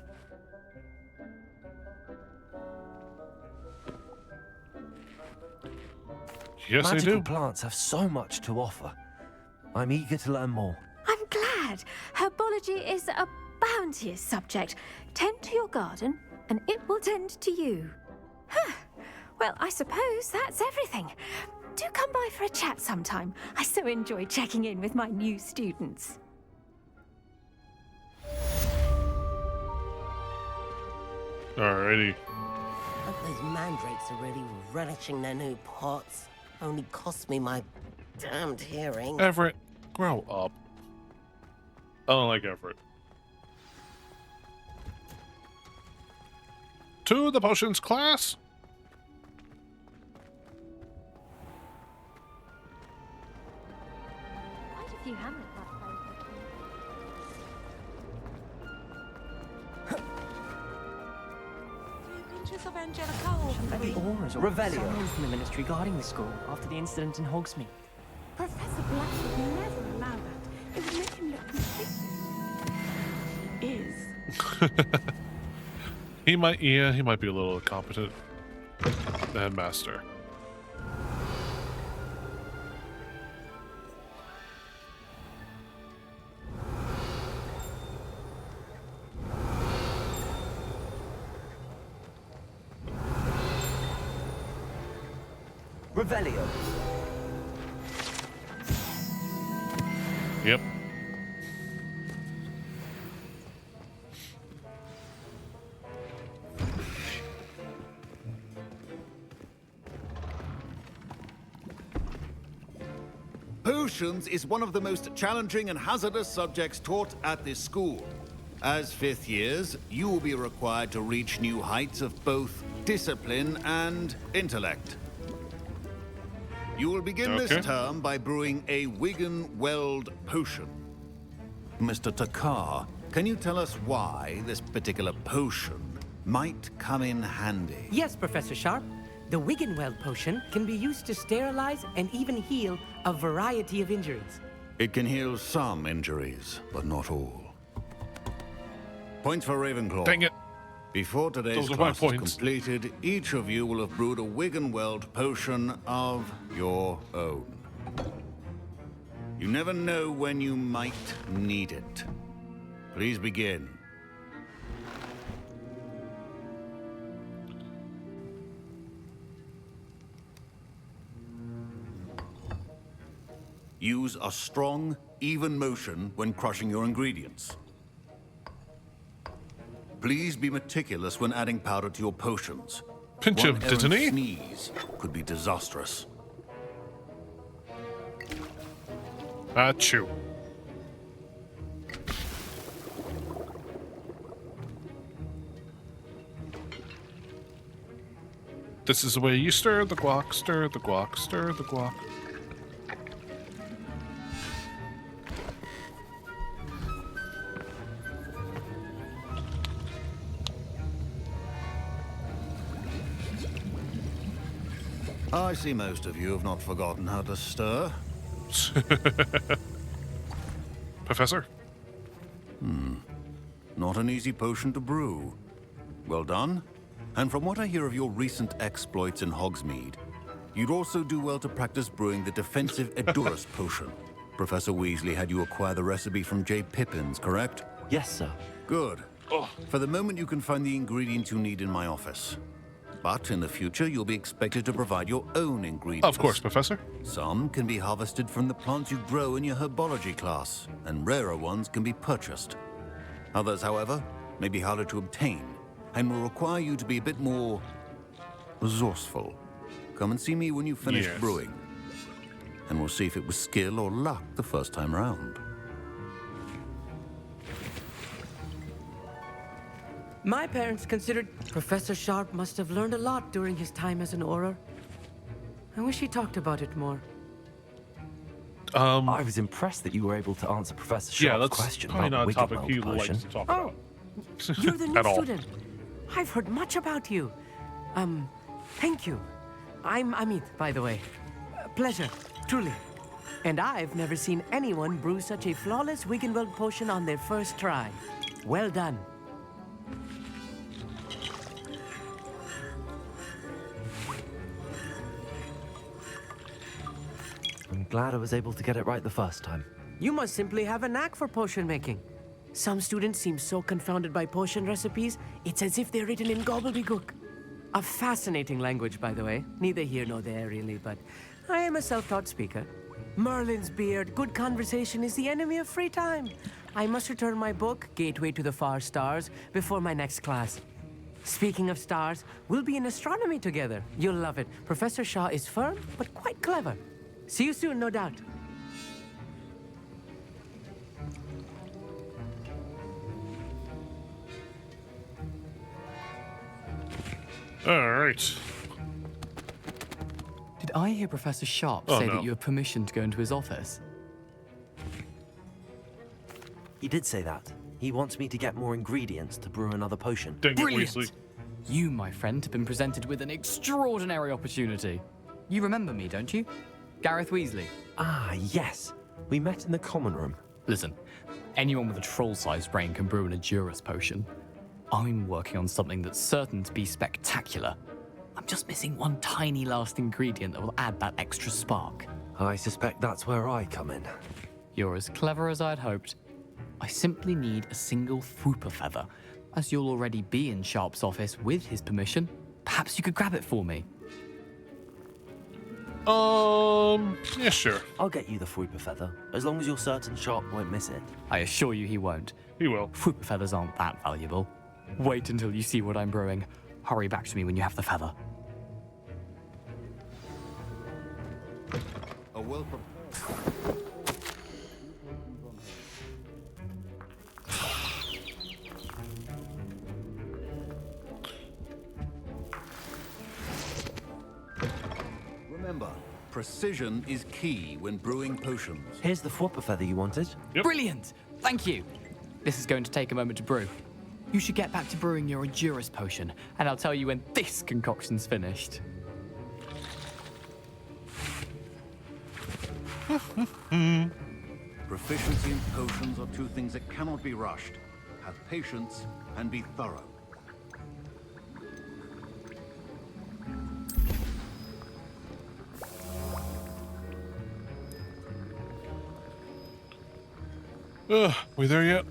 [SPEAKER 1] Yes, they
[SPEAKER 2] Magical
[SPEAKER 1] do.
[SPEAKER 2] plants have so much to offer. I'm eager to learn more.
[SPEAKER 7] I'm glad. Herbology is a bounteous subject. Tend to your garden, and it will tend to you. Huh. Well, I suppose that's everything. Do come by for a chat sometime. I so enjoy checking in with my new students.
[SPEAKER 1] Alrighty.
[SPEAKER 3] Hope those mandrakes are really relishing their new pots. Only cost me my damned hearing.
[SPEAKER 1] Everett, grow up. I don't like Everett. To the potions class.
[SPEAKER 6] Quite a few Hamlet
[SPEAKER 3] Pictures of Angelica.
[SPEAKER 4] The auras or
[SPEAKER 19] Revelio.
[SPEAKER 4] someone from the ministry guarding the school after the incident in Hogsmeade.
[SPEAKER 10] Professor Black would never allow that. It would make him look completely... is.
[SPEAKER 1] He might be a little incompetent. The headmaster.
[SPEAKER 2] Revelio.
[SPEAKER 1] Yep.
[SPEAKER 16] Potions is one of the most challenging and hazardous subjects taught at this school. As fifth years, you will be required to reach new heights of both discipline and intellect. You will begin this term by brewing a Wigan-Weld potion. Mr. Takar, can you tell us why this particular potion might come in handy?
[SPEAKER 17] Yes, Professor Sharp. The Wigan-Weld potion can be used to sterilize and even heal a variety of injuries.
[SPEAKER 16] It can heal some injuries, but not all. Points for Ravenclaw.
[SPEAKER 1] Dang it.
[SPEAKER 16] Before today's
[SPEAKER 1] Those are my
[SPEAKER 16] class is
[SPEAKER 1] points.
[SPEAKER 16] completed, each of you will have brewed a Wigan-Weld potion of your own. You never know when you might need it. Please begin. Use a strong, even motion when crushing your ingredients. Please be meticulous when adding powder to your potions.
[SPEAKER 1] Pinch
[SPEAKER 16] One
[SPEAKER 1] him, didn't
[SPEAKER 16] errant
[SPEAKER 1] he?
[SPEAKER 16] sneeze could be disastrous.
[SPEAKER 1] Achoo. This is the way you stir the guac, stir the guac, stir the guac.
[SPEAKER 16] I see most of you have not forgotten how to stir.
[SPEAKER 1] Professor?
[SPEAKER 16] Not an easy potion to brew. Well done. And from what I hear of your recent exploits in Hogsmeade, you'd also do well to practice brewing the defensive Edurus potion. Professor Weasley had you acquire the recipe from J. Pippins, correct?
[SPEAKER 2] Yes, sir.
[SPEAKER 16] Good. For the moment, you can find the ingredients you need in my office. But in the future, you'll be expected to provide your own ingredients.
[SPEAKER 1] Of course, Professor.
[SPEAKER 16] Some can be harvested from the plants you grow in your herbology class, and rarer ones can be purchased. Others, however, may be harder to obtain, and will require you to be a bit more resourceful. Come and see me when you've finished
[SPEAKER 1] Yes.
[SPEAKER 16] brewing, and we'll see if it was skill or luck the first time round.
[SPEAKER 17] My parents considered Professor Sharp must have learned a lot during his time as an Auror. I wish he talked about it more.
[SPEAKER 2] I was impressed that you were able to answer Professor Sharp's
[SPEAKER 1] that's
[SPEAKER 2] question
[SPEAKER 1] probably
[SPEAKER 2] about
[SPEAKER 1] not a
[SPEAKER 2] the
[SPEAKER 1] topic
[SPEAKER 2] Wigan-Weld
[SPEAKER 1] he likes
[SPEAKER 2] potion.
[SPEAKER 1] to talk
[SPEAKER 17] Oh,
[SPEAKER 1] about.
[SPEAKER 17] you're the new
[SPEAKER 1] At all.
[SPEAKER 17] student. I've heard much about you. Thank you. I'm Amit, by the way. Pleasure, truly. And I've never seen anyone brew such a flawless Wigan-Weld potion on their first try. Well done.
[SPEAKER 2] I'm glad I was able to get it right the first time.
[SPEAKER 17] You must simply have a knack for potion making. Some students seem so confounded by potion recipes, it's as if they're written in gobbledygook. A fascinating language, by the way. Neither here nor there, really, but I am a self-taught speaker. Merlin's beard, good conversation is the enemy of free time. I must return my book, Gateway to the Far Stars, before my next class. Speaking of stars, we'll be in astronomy together. You'll love it. Professor Shaw is firm, but quite clever. See you soon, no doubt.
[SPEAKER 1] All right.
[SPEAKER 9] Did I hear Professor Sharp
[SPEAKER 1] Oh,
[SPEAKER 9] say
[SPEAKER 1] no.
[SPEAKER 9] that you have permission to go into his office?
[SPEAKER 2] He did say that. He wants me to get more ingredients to brew another potion.
[SPEAKER 1] Dang it,
[SPEAKER 9] Brilliant!
[SPEAKER 1] Weasley.
[SPEAKER 9] You, my friend, have been presented with an extraordinary opportunity. You remember me, don't you? Gareth Weasley.
[SPEAKER 2] Ah, yes. We met in the common room.
[SPEAKER 9] Listen, anyone with a troll-sized brain can brew an Edurus potion. I'm working on something that's certain to be spectacular. I'm just missing one tiny last ingredient that will add that extra spark.
[SPEAKER 2] I suspect that's where I come in.
[SPEAKER 9] You're as clever as I'd hoped. I simply need a single Fwooper feather. As you'll already be in Sharp's office with his permission, perhaps you could grab it for me.
[SPEAKER 1] Yeah, sure.
[SPEAKER 2] I'll get you the Fwooper feather, as long as you're certain Sharp won't miss it.
[SPEAKER 9] I assure you he won't.
[SPEAKER 1] He will.
[SPEAKER 9] Fwooper feathers aren't that valuable. Wait until you see what I'm brewing. Hurry back to me when you have the feather.
[SPEAKER 16] A welcome. Remember, precision is key when brewing potions.
[SPEAKER 2] Here's the Fwooper feather you wanted.
[SPEAKER 9] Brilliant! Thank you! This is going to take a moment to brew. You should get back to brewing your Edurus potion, and I'll tell you when this concoction's finished.
[SPEAKER 16] Proficiency in potions are two things that cannot be rushed. Have patience and be thorough.
[SPEAKER 1] We there yet?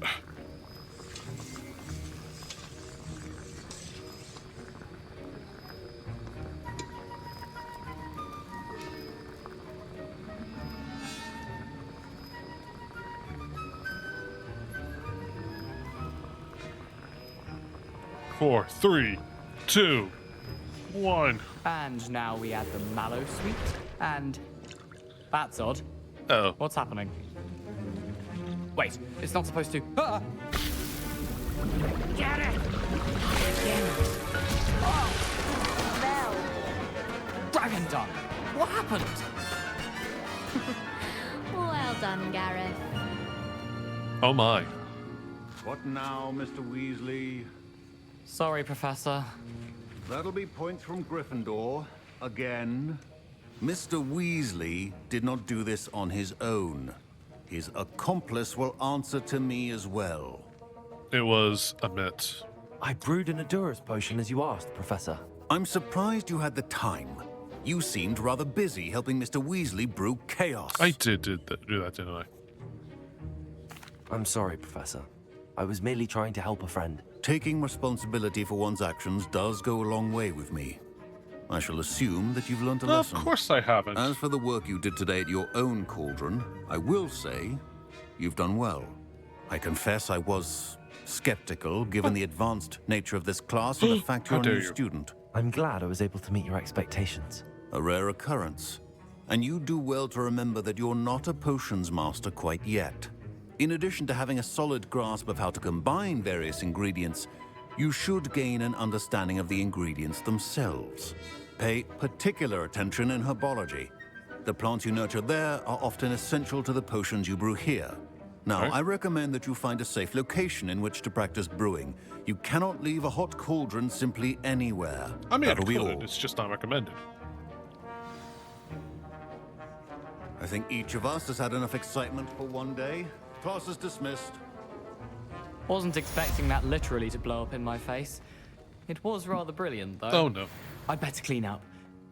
[SPEAKER 1] Four, three, two, one.
[SPEAKER 9] And now we add the mallow sweet, and... That's odd.
[SPEAKER 1] Oh.
[SPEAKER 9] What's happening? Wait, it's not supposed to... Ah!
[SPEAKER 6] Get it!
[SPEAKER 9] Dragon Dung! What happened?
[SPEAKER 11] Well done, Gareth.
[SPEAKER 1] Oh my.
[SPEAKER 16] What now, Mr. Weasley?
[SPEAKER 9] Sorry, Professor.
[SPEAKER 16] That'll be points from Gryffindor. Again. Mr. Weasley did not do this on his own. His accomplice will answer to me as well.
[SPEAKER 1] It was a mitt.
[SPEAKER 2] I brewed an Edurus potion as you asked, Professor.
[SPEAKER 16] I'm surprised you had the time. You seemed rather busy helping Mr. Weasley brew chaos.
[SPEAKER 1] I did do that, didn't I?
[SPEAKER 2] I'm sorry, Professor. I was merely trying to help a friend.
[SPEAKER 16] Taking responsibility for one's actions does go a long way with me. I shall assume that you've learned a lesson.
[SPEAKER 1] Of course I haven't.
[SPEAKER 16] As for the work you did today at your own cauldron, I will say you've done well. I confess I was skeptical, given the advanced nature of this class and the fact you're a new student.
[SPEAKER 2] I'm glad I was able to meet your expectations.
[SPEAKER 16] A rare occurrence. And you do well to remember that you're not a potions master quite yet. In addition to having a solid grasp of how to combine various ingredients, you should gain an understanding of the ingredients themselves. Pay particular attention in herbology. The plants you nurture there are often essential to the potions you brew here. Now, I recommend that you find a safe location in which to practice brewing. You cannot leave a hot cauldron simply anywhere.
[SPEAKER 1] I mean, I
[SPEAKER 16] That'll be
[SPEAKER 1] could.
[SPEAKER 16] all.
[SPEAKER 1] It's just not recommended.
[SPEAKER 16] I think each of us has had enough excitement for one day. Class is dismissed.
[SPEAKER 9] Wasn't expecting that literally to blow up in my face. It was rather brilliant, though.
[SPEAKER 1] Oh, no.
[SPEAKER 9] I'd better clean up.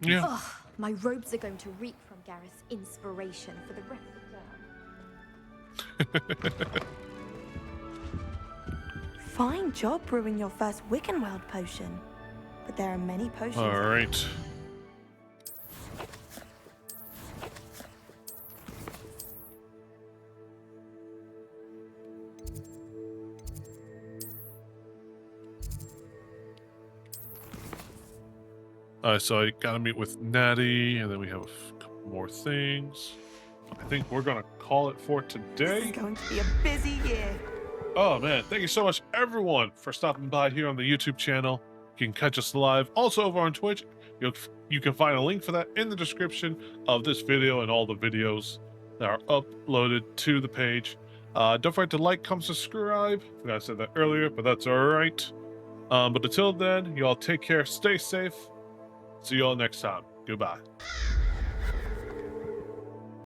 [SPEAKER 1] Yeah.
[SPEAKER 18] Ugh, my robes are going to reek from Gareth's inspiration for the rest of the term.
[SPEAKER 5] Fine job brewing your first Wiccanweld potion. But there are many potions.
[SPEAKER 1] All right. So I gotta meet with Natty, and then we have a couple more things. I think we're gonna call it for today.
[SPEAKER 5] This is going to be a busy year.
[SPEAKER 1] Oh man, thank you so much everyone for stopping by here on the YouTube channel. You can catch us live also over on Twitch. You can find a link for that in the description of this video and all the videos that are uploaded to the page. Don't forget to like, comment, subscribe. I think I said that earlier, but that's all right. But until then, you all take care, stay safe. See you all next time. Goodbye.